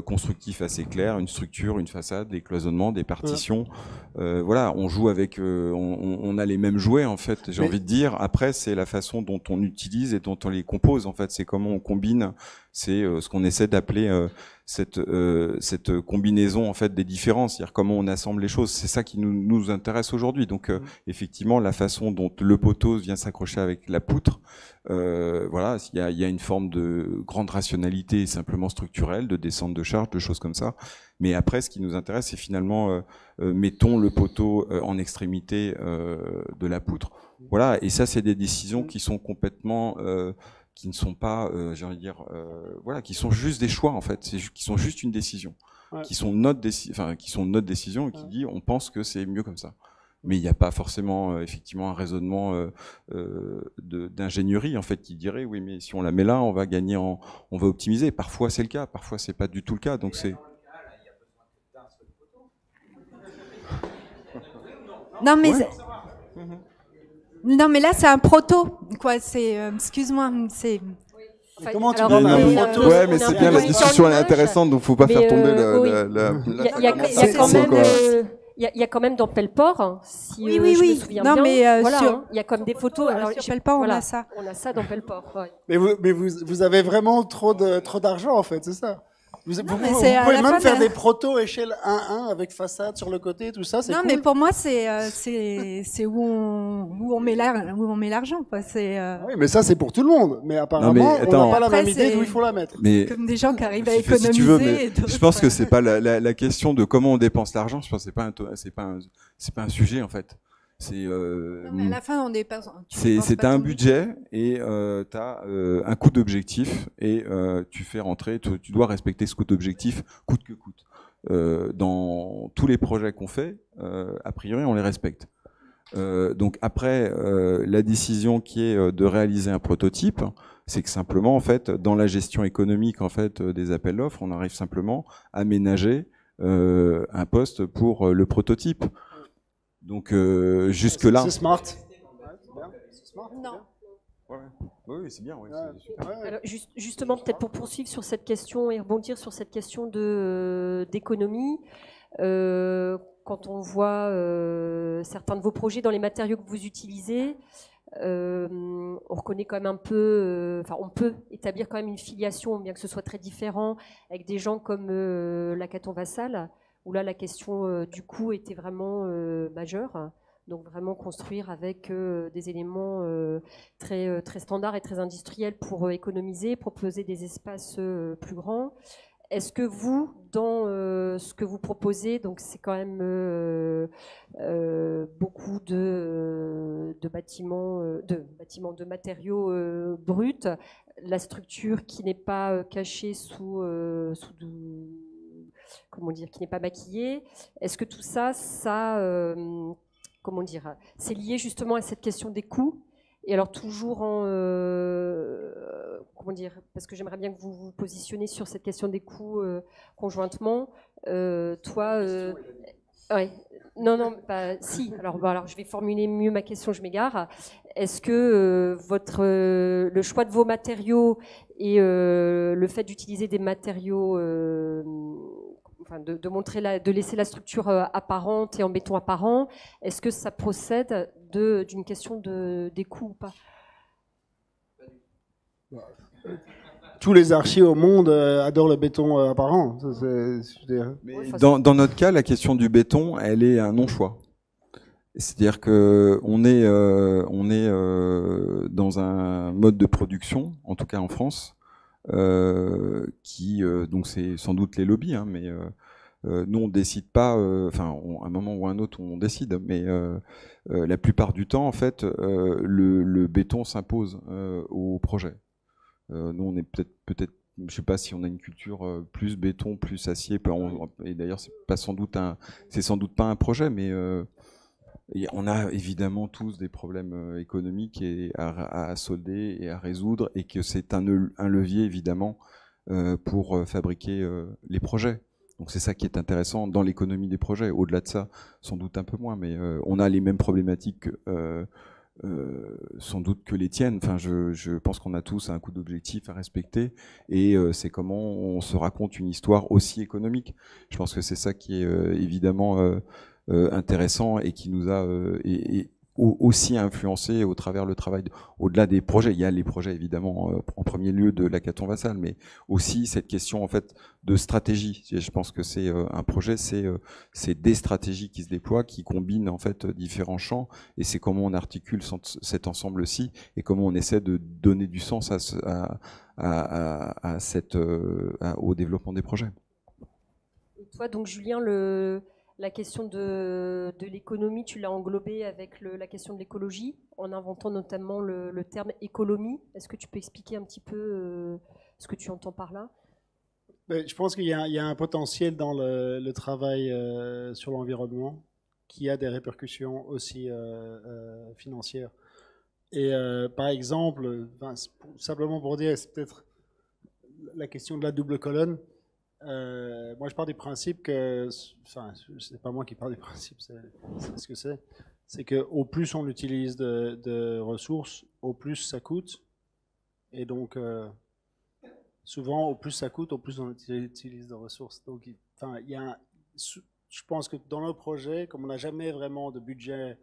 Speaker 4: Constructif assez clair, une structure, une façade, des cloisonnements, des partitions. Voilà, on joue avec, on a les mêmes jouets en fait. J'ai envie de dire. Après, c'est la façon dont on utilise et dont on les compose en fait. C'est comment on combine. C'est ce qu'on essaie d'appeler cette combinaison en fait des différences, c'est-à-dire comment on assemble les choses. C'est ça qui nous intéresse aujourd'hui. Donc effectivement, la façon dont le poteau vient s'accrocher avec la poutre, voilà, il y a une forme de grande rationalité simplement structurelle, de descente de charge, de choses comme ça. Mais après, ce qui nous intéresse, c'est finalement mettons le poteau en extrémité de la poutre. Voilà, et ça, c'est des décisions qui sont complètement qui ne sont pas, j'ai envie de dire, voilà, qui sont juste des choix en fait, qui sont juste une décision, qui sont notre décision et qui dit on pense que c'est mieux comme ça. Mais il n'y a pas forcément effectivement un raisonnement d'ingénierie en fait qui dirait oui mais si on la met là on va gagner on va optimiser. Parfois c'est le cas, parfois c'est pas du tout le cas. Donc c'est.
Speaker 3: Non mais. Non mais là c'est un proto quoi, c'est excuse-moi, c'est
Speaker 2: comment tu parles d'un proto?
Speaker 4: Ouais, mais c'est bien, la discussion est intéressante, donc faut pas faire tomber
Speaker 1: il y a quand même dans Pelleport, hein, si
Speaker 3: oui,
Speaker 1: je me souviens
Speaker 3: non,
Speaker 1: bien,
Speaker 3: mais
Speaker 1: voilà,
Speaker 3: sur...
Speaker 1: hein, il y a comme des photos. Alors
Speaker 3: sur Pelleport,
Speaker 1: voilà,
Speaker 3: on a ça.
Speaker 1: On a ça dans Pelleport. Ouais.
Speaker 2: Mais vous avez vraiment trop d'argent en fait, c'est ça? Vous pouvez même faire des protos échelle 1-1 avec façade sur le côté, tout ça, c'est cool.
Speaker 3: Non, mais pour moi, c'est où on met l'argent, quoi.
Speaker 2: Oui, mais ça, c'est pour tout le monde. Mais apparemment, on n'a pas la même idée d'où il faut la mettre.
Speaker 4: Mais
Speaker 3: comme des gens qui arrivent à économiser.
Speaker 4: Si tu veux, mais je pense que c'est pas la question de comment on dépense l'argent. Je pense que c'est pas un sujet en fait. C'est
Speaker 3: mais à la fin on dépense.
Speaker 4: C'est un budget et t'as un coût d'objectif et tu fais rentrer. Tu dois respecter ce coût d'objectif coûte que coûte. Dans tous les projets qu'on fait, a priori on les respecte. Donc après la décision qui est de réaliser un prototype, c'est que simplement en fait dans la gestion économique en fait des appels d'offres, on arrive simplement à ménager un poste pour le prototype. Donc jusque-là.
Speaker 2: C'est smart.
Speaker 3: Non.
Speaker 4: Oui, c'est bien. Oui,
Speaker 1: alors, justement, peut-être pour poursuivre sur cette question et rebondir sur cette question d'économie, quand on voit certains de vos projets dans les matériaux que vous utilisez, on reconnaît quand même un peu, on peut établir quand même une filiation, bien que ce soit très différent, avec des gens comme Lacaton Vassal, où là la question du coût était vraiment majeure. Donc vraiment construire avec des éléments très standards et très industriels pour économiser, proposer des espaces plus grands. Est-ce que vous, dans ce que vous proposez, donc c'est quand même beaucoup de bâtiments, de matériaux bruts, la structure qui n'est pas cachée sous comment dire, qui n'est pas maquillée. Est-ce que tout ça, comment dire, c'est lié justement à cette question des coûts? Et alors toujours en comment dire, parce que j'aimerais bien que vous vous positionnez sur cette question des coûts conjointement. Toi, ouais, non, bah, si. Alors je vais formuler mieux ma question. Je m'égare. Est-ce que le choix de vos matériaux et le fait d'utiliser des matériaux enfin, de laisser la structure apparente et en béton apparent, est-ce que ça procède d'une question des coûts ou pas?
Speaker 2: Tous les archis au monde adorent le béton apparent.
Speaker 4: Mais dans notre cas, la question du béton, elle est un non-choix. C'est-à-dire que on est dans un mode de production, en tout cas en France, qui donc c'est sans doute les lobbies, hein, mais nous on décide pas, enfin à un moment ou à un autre on décide, mais la plupart du temps en fait le béton s'impose au projet. Nous on est peut-être je sais pas si on a une culture plus béton, plus acier, et d'ailleurs c'est sans doute pas un projet, mais on a évidemment tous des problèmes économiques à solder et à résoudre, et que c'est un levier évidemment pour fabriquer les projets. Donc c'est ça qui est intéressant dans l'économie des projets. Au-delà de ça, sans doute un peu moins, mais on a les mêmes problématiques sans doute que les tiennes. Enfin, je pense qu'on a tous un coup d'objectif à respecter, et c'est comment on se raconte une histoire aussi économique. Je pense que c'est ça qui est évidemment intéressant, et qui nous a aussi influencé au travers le travail. Au-delà des projets, il y a les projets évidemment en premier lieu de l'hackathon Vassal, mais aussi cette question en fait de stratégie. Je pense que c'est un projet, c'est des stratégies qui se déploient, qui combinent en fait différents champs, et c'est comment on articule cet ensemble-ci, et comment on essaie de donner du sens au développement des projets.
Speaker 1: Et toi, donc Julien, la question de l'économie, tu l'as englobée avec la question de l'écologie, en inventant notamment le terme écolomie. Est-ce que tu peux expliquer un petit peu ce que tu entends par là?
Speaker 2: Je pense qu'il y a un potentiel dans le travail sur l'environnement qui a des répercussions aussi financières. Et par exemple, simplement pour dire, c'est peut-être la question de la double colonne. Moi, je pars du principe que, enfin, c'est pas moi qui pars du principe, c'est ce que c'est qu'au plus on utilise de ressources, au plus ça coûte, et donc souvent au plus ça coûte, au plus on utilise de ressources. Donc, enfin, je pense que dans nos projets, comme on n'a jamais vraiment de budget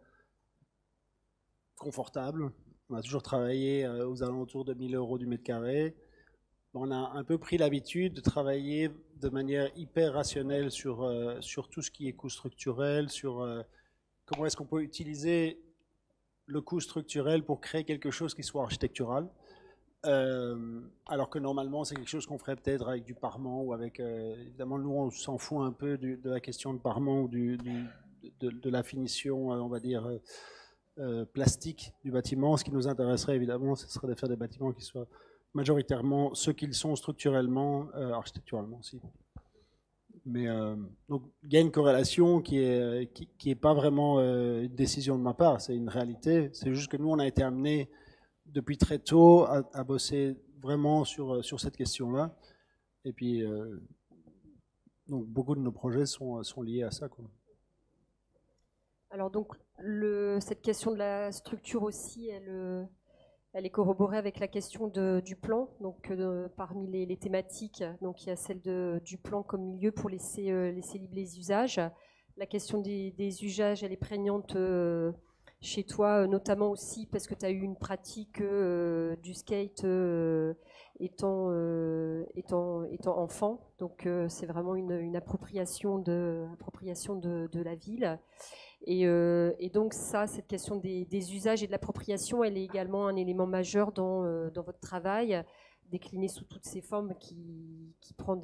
Speaker 2: confortable, on a toujours travaillé aux alentours de 1 000 € du mètre carré. On a un peu pris l'habitude de travailler de manière hyper rationnelle sur tout ce qui est coût structurel, sur comment est-ce qu'on peut utiliser le coût structurel pour créer quelque chose qui soit architectural, alors que normalement c'est quelque chose qu'on ferait peut-être avec du parement ou avec, évidemment nous on s'en fout un peu de la question de parement ou de la finition, on va dire, plastique du bâtiment. Ce qui nous intéresserait évidemment, ce serait de faire des bâtiments qui soient majoritairement ce qu'ils sont structurellement, architecturalement aussi. Mais donc il y a une corrélation qui est pas vraiment une décision de ma part, c'est une réalité. C'est juste que nous on a été amenés depuis très tôt à bosser vraiment sur cette question-là. Et puis donc beaucoup de nos projets sont liés à ça, quoi.
Speaker 1: Alors donc cette question de la structure aussi, elle est corroborée avec la question du plan. Donc, parmi les thématiques, donc, il y a celle du plan comme milieu pour laisser libres les usages. La question des usages, elle est prégnante chez toi, notamment aussi parce que tu as eu une pratique du skate étant enfant. Donc, c'est vraiment une appropriation de la ville. Et donc ça, cette question des usages et de l'appropriation, elle est également un élément majeur dans votre travail, décliné sous toutes ses formes, qui prend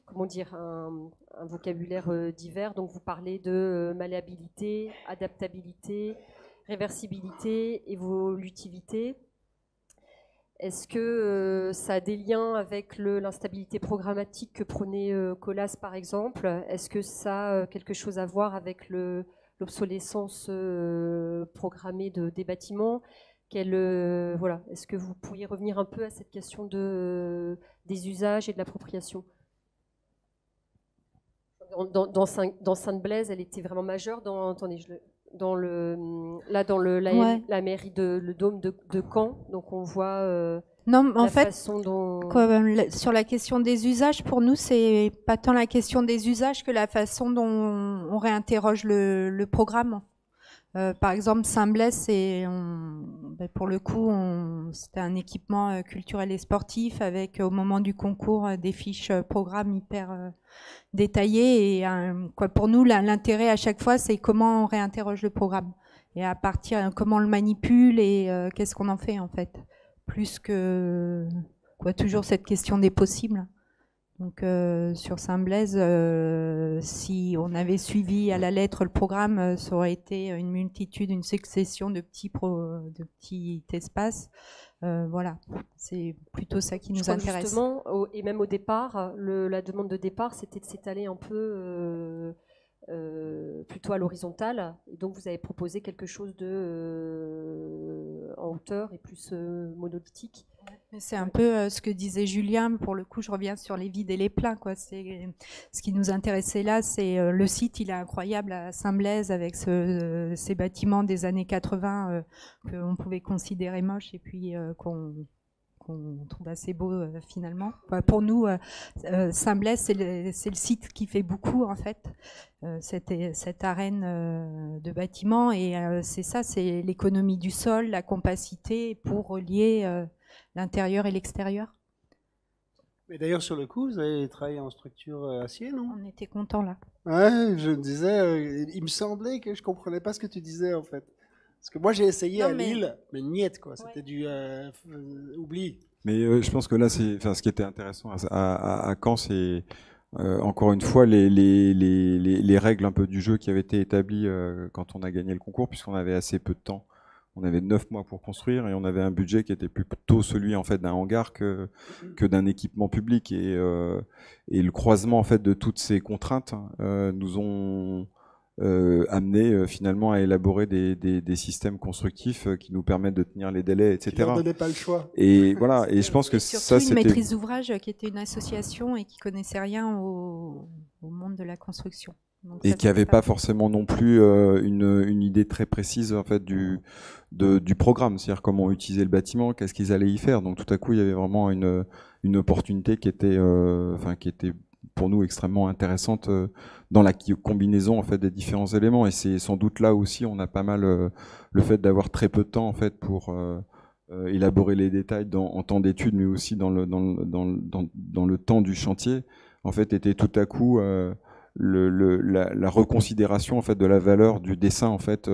Speaker 1: comment dire, un vocabulaire divers. Donc vous parlez de malléabilité, adaptabilité, réversibilité, évolutivité. Est-ce que ça a des liens avec l'instabilité programmatique que prenait Colas par exemple? Est-ce que ça a quelque chose à voir avec l'obsolescence programmée des bâtiments? Voilà. Est-ce que vous pourriez revenir un peu à cette question des usages et de l'appropriation? Dans Sainte-Blaise, elle était vraiment majeure. La mairie le dôme de Caen, donc on voit
Speaker 3: non, en fait,
Speaker 1: façon dont...
Speaker 3: sur la question des usages, pour nous, c'est pas tant la question des usages que la façon dont on réinterroge le programme. Par exemple, Sainte-Blaise, pour le coup, c'était un équipement culturel et sportif avec, au moment du concours, des fiches programmes hyper détaillées. Et pour nous, l'intérêt à chaque fois, c'est comment on réinterroge le programme. Et à partir, comment on le manipule et qu'est-ce qu'on en fait, en fait. Plus que toujours cette question des possibles. Donc sur Saint-Blaise, si on avait suivi à la lettre le programme, ça aurait été une multitude, une succession de petits espaces. Voilà, c'est plutôt ça qui nous intéresse.
Speaker 1: Justement, et même au départ, la demande de départ, c'était de s'étaler un peu plutôt à l'horizontale. Et donc, vous avez proposé quelque chose en hauteur et plus monolithique.
Speaker 3: C'est un peu ce que disait Julien. Pour le coup, je reviens sur les vides et les pleins, quoi. C'est ce qui nous intéressait là. C'est le site, il est incroyable à Saint-Blaise avec ces bâtiments des années 80 qu'on pouvait considérer moches et puis qu'on trouve assez beau finalement. Enfin, pour nous, Saint-Blaise, c'est le site qui fait beaucoup en fait, cette arène de bâtiments. Et c'est ça, c'est l'économie du sol, la compacité pour relier l'intérieur et l'extérieur.
Speaker 2: Mais d'ailleurs, sur le coup, vous avez travaillé en structure acier, non?
Speaker 3: On était contents là.
Speaker 2: Ouais, je me disais, il me semblait que je comprenais pas ce que tu disais en fait. Parce que moi j'ai essayé à Lille, mais niette quoi, c'était du oubli.
Speaker 4: Mais je pense que là, ce qui était intéressant à Caen, c'est encore une fois les règles un peu du jeu qui avaient été établies quand on a gagné le concours, puisqu'on avait assez peu de temps. On avait 9 mois pour construire et on avait un budget qui était plutôt celui en fait d'un hangar que d'un équipement public. Et le croisement en fait de toutes ces contraintes nous ont amené finalement à élaborer des systèmes constructifs qui nous permettent de tenir les délais, etc.
Speaker 2: Qui leur donnait pas le choix.
Speaker 4: Et voilà. Et je pense que ça,
Speaker 3: c'était une maîtrise d'ouvrage qui était une association et qui connaissait rien au monde de la construction. Donc
Speaker 4: et qui n'avait pas forcément non plus une idée très précise en fait du programme, c'est-à-dire comment utiliser le bâtiment, qu'est-ce qu'ils allaient y faire. Donc tout à coup, il y avait vraiment une opportunité qui était pour nous extrêmement intéressante dans la combinaison en fait des différents éléments. Et c'est sans doute là aussi on a pas mal le fait d'avoir très peu de temps en fait pour élaborer les détails en temps d'étude, mais aussi dans le temps du chantier. En fait, était tout à coup la reconsidération en fait de la valeur du dessin en fait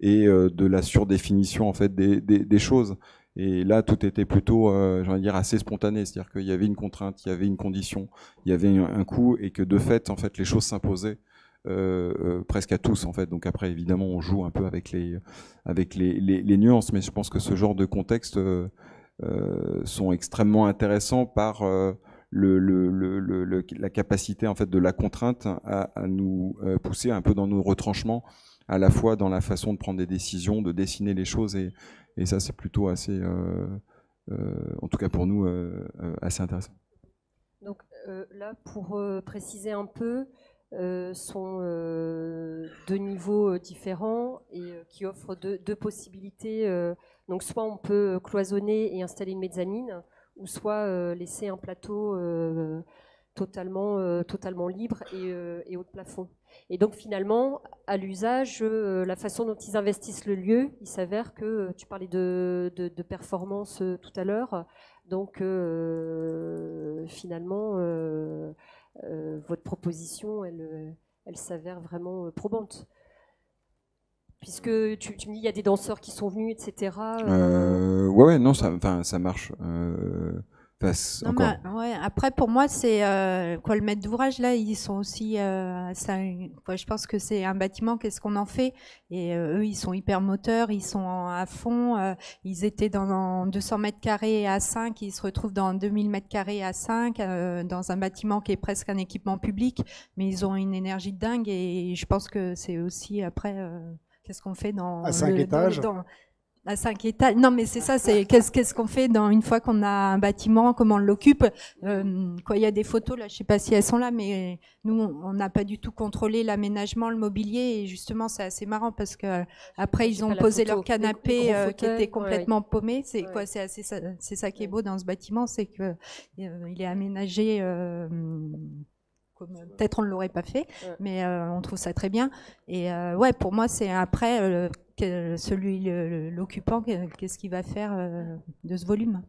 Speaker 4: et de la surdéfinition en fait des choses. Et là, tout était plutôt, j'ai envie de dire, assez spontané, c'est-à-dire qu'il y avait une contrainte, il y avait une condition, il y avait un coût, et que de fait, en fait, les choses s'imposaient presque à tous, en fait. Donc après, évidemment, on joue un peu avec les nuances, mais je pense que ce genre de contexte sont extrêmement intéressants par la capacité en fait de la contrainte à nous pousser un peu dans nos retranchements, à la fois dans la façon de prendre des décisions, de dessiner les choses, et ça c'est plutôt assez, en tout cas pour nous, assez intéressant.
Speaker 1: Donc là, pour préciser un peu, sont deux niveaux différents et qui offrent deux possibilités. Donc soit on peut cloisonner et installer une mezzanine, ou soit laisser un plateau totalement libre et haut de plafond. Et donc finalement, à l'usage, la façon dont ils investissent le lieu, il s'avère que tu parlais de performance tout à l'heure, donc finalement, votre proposition, elle s'avère vraiment probante. Puisque tu me dis, il y a des danseurs qui sont venus, etc.
Speaker 4: Ouais, non, ça marche.
Speaker 3: Après, pour moi, c'est quoi, le maître d'ouvrage là, ils sont aussi. Je pense que c'est un bâtiment. Qu'est-ce qu'on en fait? Et eux, ils sont hyper moteurs, ils sont à fond. Ils étaient dans 200 mètres carrés à 5, ils se retrouvent dans 2000 mètres carrés à 5, dans un bâtiment qui est presque un équipement public, mais ils ont une énergie de dingue. Et je pense que c'est aussi après. Qu'est-ce qu'on fait
Speaker 2: à 5 étages?
Speaker 3: À 5 étages. Non, mais c'est ça, c'est qu'est-ce qu'on fait une fois qu'on a un bâtiment, comment on l'occupe. Il y a des photos, là, je sais pas si elles sont là, mais nous, on n'a pas du tout controlé l'aménagement, le mobilier, et justement, c'est assez marrant parce que après, ils ont posé leur canapé qui était complètement paumé. C'est ça qui est beau dans ce bâtiment, c'est que il est aménagé. Peut-être on ne l'aurait pas fait, mais on trouve ça très bien. Et pour moi, c'est après l'occupant, qu'est-ce qu'il va faire de ce volume.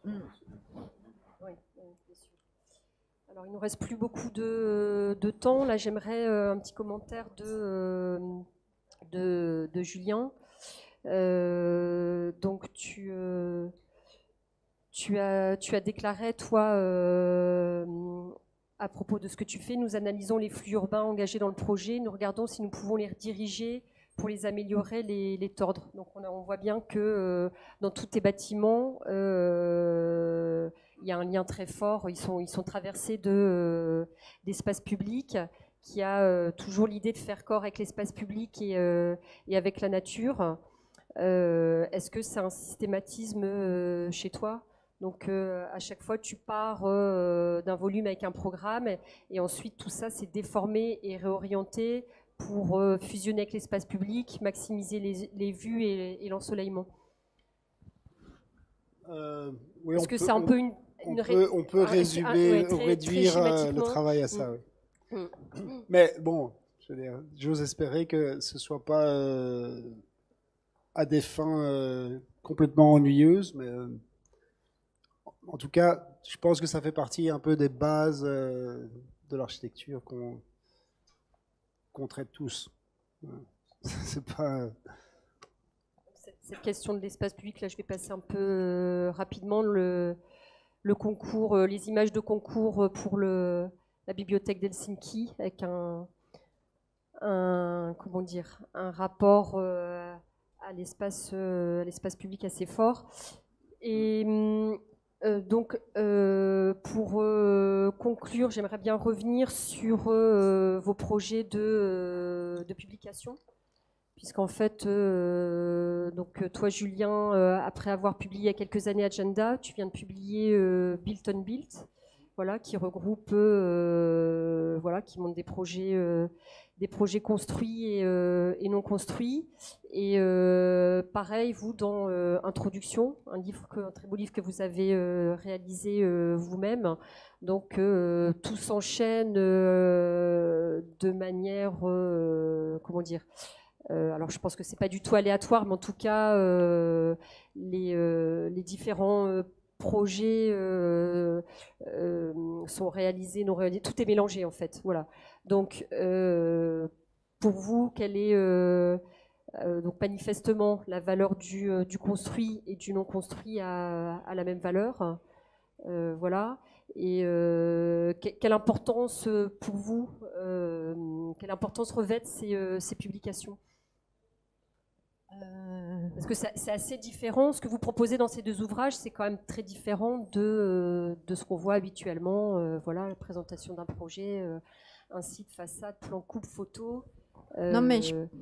Speaker 1: Oui, bien sûr. Alors, il nous reste plus beaucoup de temps. Là, j'aimerais un petit commentaire de Julien. Donc, tu tu as déclaré, toi, à propos de ce que tu fais, nous analysons les flux urbains engagés dans le projet, nous regardons si nous pouvons les rediriger pour les améliorer, les tordre. Donc on voit bien que dans tous tes bâtiments, il y a un lien très fort, ils sont traversés d'espaces publics, qui a toujours l'idée de faire corps avec l'espace public et avec la nature. Est-ce que c'est un systématisme chez toi ? Donc à chaque fois tu pars d'un volume avec un programme et ensuite tout ça c'est déformé et réorienté pour fusionner avec l'espace public, maximiser les vues et l'ensoleillement.
Speaker 2: Oui,
Speaker 1: est-ce que c'est un peu
Speaker 2: on peut résumer, réduire le travail à ça. Oui. Mais bon, j'ose espérer que ce soit pas à des fins complètement ennuyeuses, mais en tout cas, je pense que ça fait partie un peu des bases de l'architecture qu'on traite tous. C'est pas...
Speaker 1: Cette question de l'espace public, là, je vais passer un peu rapidement le concours, les images de concours pour la bibliothèque d'Helsinki, avec un rapport à l'espace public assez fort. Et donc, pour conclure, j'aimerais bien revenir sur vos projets de publication, puisqu'en fait, donc toi, Julien, après avoir publié il y a quelques années Agenda, tu viens de publier Built on Built, voilà, qui regroupe, voilà, qui montre des projets construits et non construits. Et pareil, vous, dans Introduction, un très beau livre que vous avez réalisé vous-même. Donc, tout s'enchaîne de manière, comment dire, alors, je pense que c'est pas du tout aléatoire, mais en tout cas, les différents projets sont réalisés, non réalisés. Tout est mélangé, en fait. Voilà. Donc, pour vous, quelle est donc manifestement la valeur du construit et du non construit à la même valeur, voilà. Et quelle importance pour vous, quelle importance revêtent ces publications? Parce que c'est assez différent. Ce que vous proposez dans ces deux ouvrages, c'est quand même très différent de ce qu'on voit habituellement. Voilà, la présentation d'un projet, un site, façade, plan, coupe, photo.
Speaker 3: Non, mais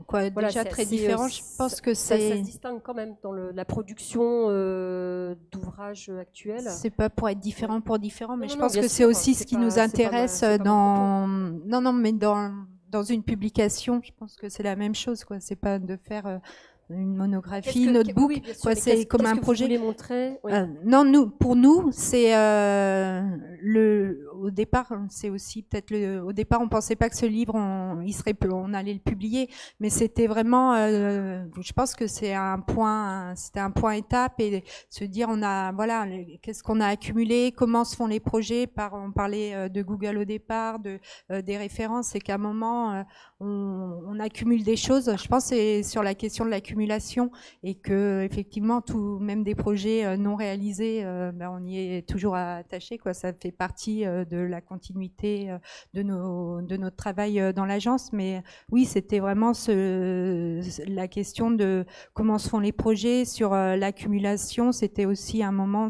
Speaker 3: voilà, déjà très différent. Je pense que
Speaker 1: ça se distingue quand même dans la production d'ouvrages actuels.
Speaker 3: C'est pas pour être différent pour différent, mais je pense que c'est aussi ce qui nous intéresse mais dans une publication, je pense que c'est la même chose, quoi. C'est pas de faire une monographie, une notebook, oui, quoi. C'est comme un projet.
Speaker 1: Vous voulez montrer, oui.
Speaker 3: Non, pour nous, c'est au départ, c'est aussi peut-être au départ, on pensait pas que ce livre, on allait le publier, mais c'était vraiment, je pense que c'était un point étape et se dire, qu'est-ce qu'on a accumulé, comment se font les projets, on parlait de Google au départ, des références, c'est qu'à un moment, on accumule des choses. Je pense que c'est sur la question de l'accumulation et que effectivement, même des projets non réalisés, on y est toujours attaché, quoi. Ça fait partie de la continuité de notre travail dans l'agence. Mais oui, c'était vraiment la question de comment se font les projets sur l'accumulation. C'était aussi un moment,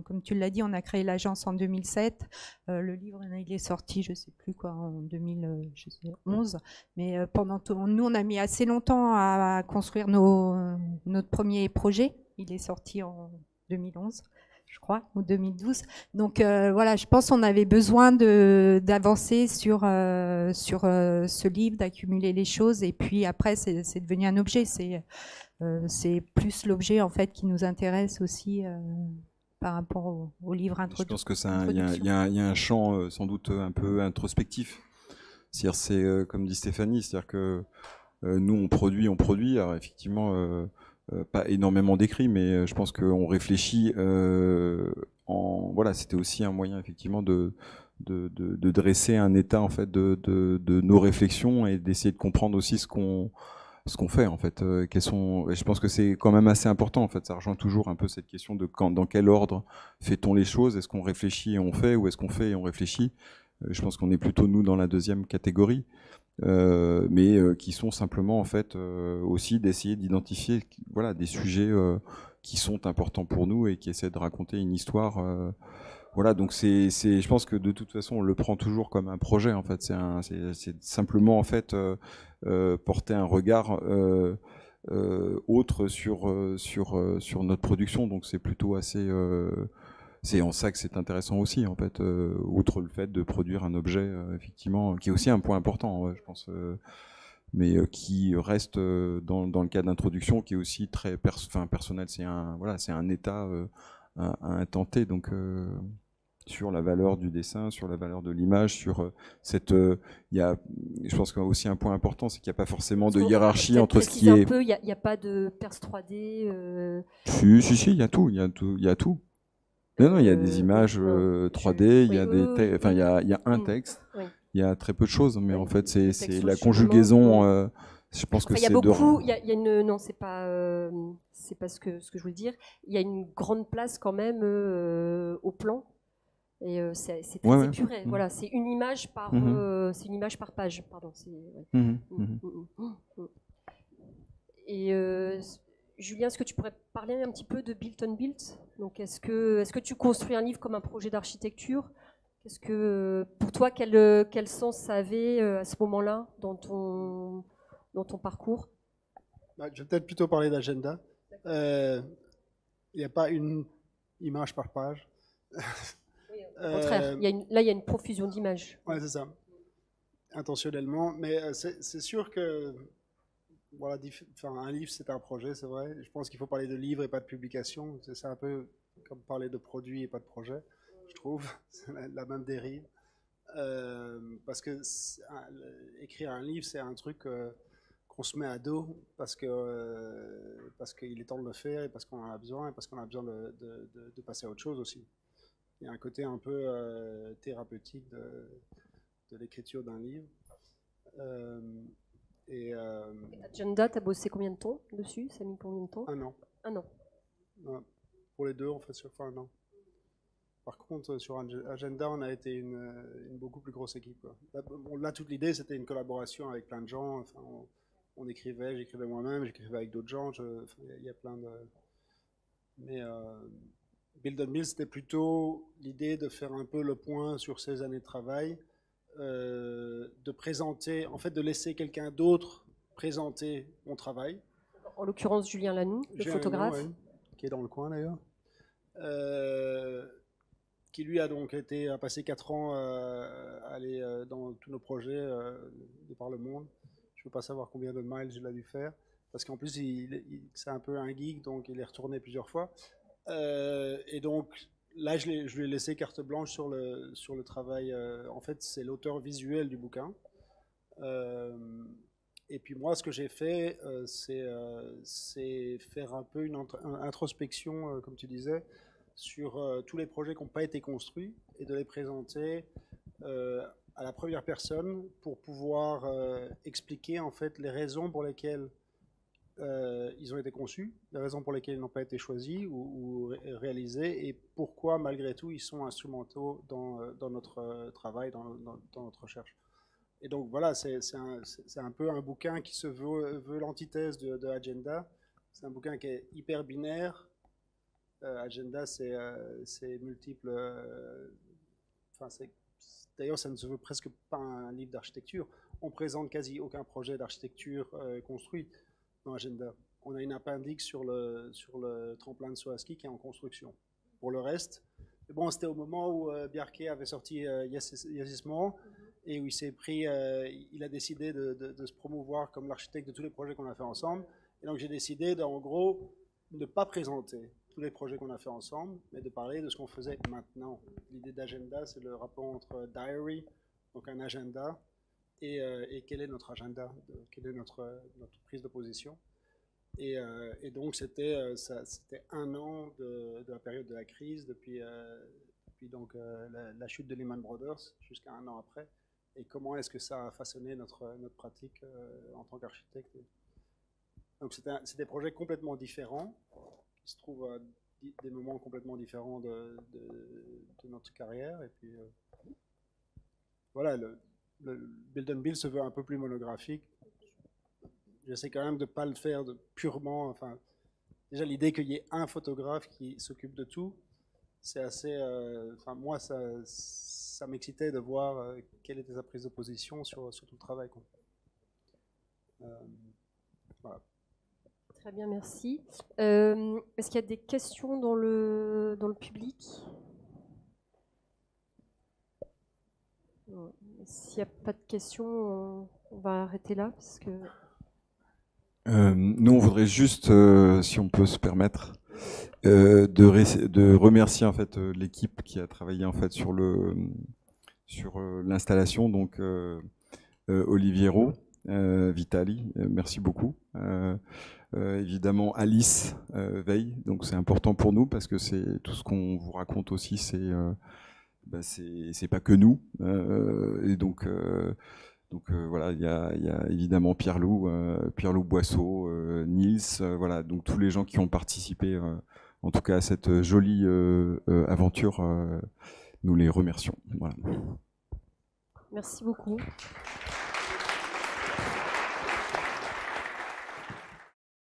Speaker 3: comme tu l'as dit, on a créé l'agence en 2007. Le livre, il est sorti, je sais plus quoi, en 2011. Mais nous, on a mis assez longtemps à construire notre premier projet. Il est sorti en 2011, je crois, ou 2012. Donc voilà, je pense qu'on avait besoin d'avancer sur ce livre, d'accumuler les choses. Et puis après, c'est devenu un objet. C'est plus l'objet en fait qui nous intéresse aussi. Par rapport au livre introductif.
Speaker 4: Je pense que il y a un champ sans doute un peu introspectif. C'est-à-dire, c'est comme dit Stéphanie, c'est-à-dire que nous on produit. Alors effectivement, pas énormément d'écrits, mais je pense qu'on réfléchit. Voilà, c'était aussi un moyen effectivement de dresser un état en fait de nos réflexions et d'essayer de comprendre aussi ce qu'on ce qu'on fait en fait. Et je pense que c'est quand même assez important en fait. Ça rejoint toujours un peu cette question de dans quel ordre fait-on les choses. Est-ce qu'on réfléchit et on fait, ou est-ce qu'on fait et on réfléchit? Je pense qu'on est plutôt nous dans la deuxième catégorie, mais qui sont simplement en fait aussi d'essayer d'identifier voilà des sujets qui sont importants pour nous et qui essaient de raconter une histoire. Voilà, donc je pense que de toute façon, on le prend toujours comme un projet. En fait, c'est simplement en fait porter un regard autre sur notre production. Donc, c'est plutôt assez. C'est en ça que c'est intéressant aussi, en fait, outre le fait de produire un objet, effectivement, qui est aussi un point important, ouais, je pense, mais qui reste dans le cas d'introduction, qui est aussi très personnel. C'est un état à un temps T, donc. Sur la valeur du dessin, sur la valeur de l'image, sur je pense qu'il y a aussi un point important, c'est qu'il n'y a pas forcément de hiérarchie entre ce qui est.
Speaker 1: Il n'y a pas de perce 3D.
Speaker 4: Si, il y a tout, il y a tout. Non, il y a des images 3D, il y a il y a un texte, il y a très peu de choses, mais en fait, c'est la conjugaison. Je pense que
Speaker 1: il y a beaucoup. Il y a une. Non, c'est pas ce que je voulais dire. Il y a une grande place quand même au plan. Et c'est très épuré. Voilà, c'est une image par page. Pardon. Et Julien, est-ce que tu pourrais parler un petit peu de Built on Built? Donc, est-ce que tu construis un livre comme un projet d'architecture? Qu'est-ce que, pour toi, quel sens ça avait à ce moment-là dans ton parcours?
Speaker 2: Je vais peut-être plutôt parler d'agenda. Il n'y a pas une image par page.
Speaker 1: Au contraire, là, il y a une profusion d'images.
Speaker 2: Oui, c'est ça. Intentionnellement. Mais c'est sûr que voilà, un livre, c'est un projet, c'est vrai. Je pense qu'il faut parler de livre et pas de publication. C'est un peu comme parler de produit et pas de projet, je trouve. C'est la même dérive. Parce que écrire un livre, c'est un truc qu'on se met à dos parce qu'il est temps de le faire et parce qu'on en a besoin et parce qu'on a besoin de passer à autre chose aussi. Il y a un côté un peu thérapeutique de l'écriture d'un livre.
Speaker 1: Agenda, tu as bossé combien de temps dessus? Ça a mis combien de temps?
Speaker 2: 1 an.
Speaker 1: 1 an.
Speaker 2: Ouais. Pour les deux, on fait sur 1 an. Par contre, sur Agenda, on a été une beaucoup plus grosse équipe. Là, toute l'idée, c'était une collaboration avec plein de gens. Enfin, on écrivait, j'écrivais moi-même, j'écrivais avec d'autres gens. Il y a plein de... Mais Build on Build, c'était plutôt l'idée de faire un peu le point sur ces années de travail, de présenter, en fait, de laisser quelqu'un d'autre présenter mon travail.
Speaker 1: En l'occurrence, Julien Lanoux, le photographe.
Speaker 2: Lanoux, qui est dans le coin d'ailleurs. Qui lui a donc a passé 4 ans à aller dans tous nos projets de par le monde. Je ne veux pas savoir combien de miles il a dû faire, parce qu'en plus c'est un peu un geek, donc il est retourné plusieurs fois. Et donc là, je lui ai laissé carte blanche sur le travail. En fait, c'est l'auteur visuel du bouquin. Et puis moi, ce que j'ai fait, c'est faire un peu une introspection, comme tu disais, sur tous les projets qui n'ont pas été construits et de les présenter à la première personne pour pouvoir expliquer en fait les raisons pour lesquelles ils ont été conçus, les raisons pour lesquelles ils n'ont pas été choisis ou réalisés, et pourquoi malgré tout ils sont instrumentaux dans notre travail, dans notre recherche. Et donc voilà, c'est un peu un bouquin qui se veut l'antithèse de Agenda. C'est un bouquin qui est hyper binaire. Agenda, c'est multiple. D'ailleurs, ça ne se veut presque pas un livre d'architecture. On présente quasi aucun projet d'architecture construit dans Agenda. On a une appendix sur le tremplin de Soaski qui est en construction. Pour le reste, bon, c'était au moment où Bjarke avait sorti Yes Is More, et où il a décidé de se promouvoir comme l'architecte de tous les projets qu'on a fait ensemble. Et donc j'ai décidé en gros ne pas présenter tous les projets qu'on a fait ensemble, mais de parler de ce qu'on faisait maintenant. L'idée d'agenda, c'est le rapport entre diary, donc un agenda, et quel est notre agenda, quelle est notre prise de position. Et donc c'était 1 an de la période de la crise, depuis donc la chute de Lehman Brothers jusqu'à 1 an après, et comment est-ce que ça a façonné notre pratique en tant qu'architecte. Donc c'est des projets complètement différents, qui se trouvent à des moments complètement différents de notre carrière. Et puis voilà, le Build and Build se veut un peu plus monographique. J'essaie quand même de ne pas le faire purement. Enfin, déjà l'idée qu'il y ait un photographe qui s'occupe de tout, c'est assez. Enfin, moi, ça m'excitait de voir quelle était sa prise de position sur tout le travail, quoi. Voilà.
Speaker 1: Très bien, merci. Est-ce qu'il y a des questions dans le public? S'il n'y a pas de questions, on va arrêter là, parce que...
Speaker 4: Nous, on voudrait juste, si on peut se permettre, de remercier en fait l'équipe qui a travaillé en fait sur l'installation, donc Oliviero, Vitali, merci beaucoup. Évidemment Alice Veil, donc c'est important pour nous parce que c'est tout ce qu'on vous raconte aussi, c'est pas que nous, et donc voilà, il y a évidemment Pierre-Loup Boisseau, Nils, voilà, donc tous les gens qui ont participé en tout cas à cette jolie aventure, nous les remercions. Voilà.
Speaker 1: Merci beaucoup.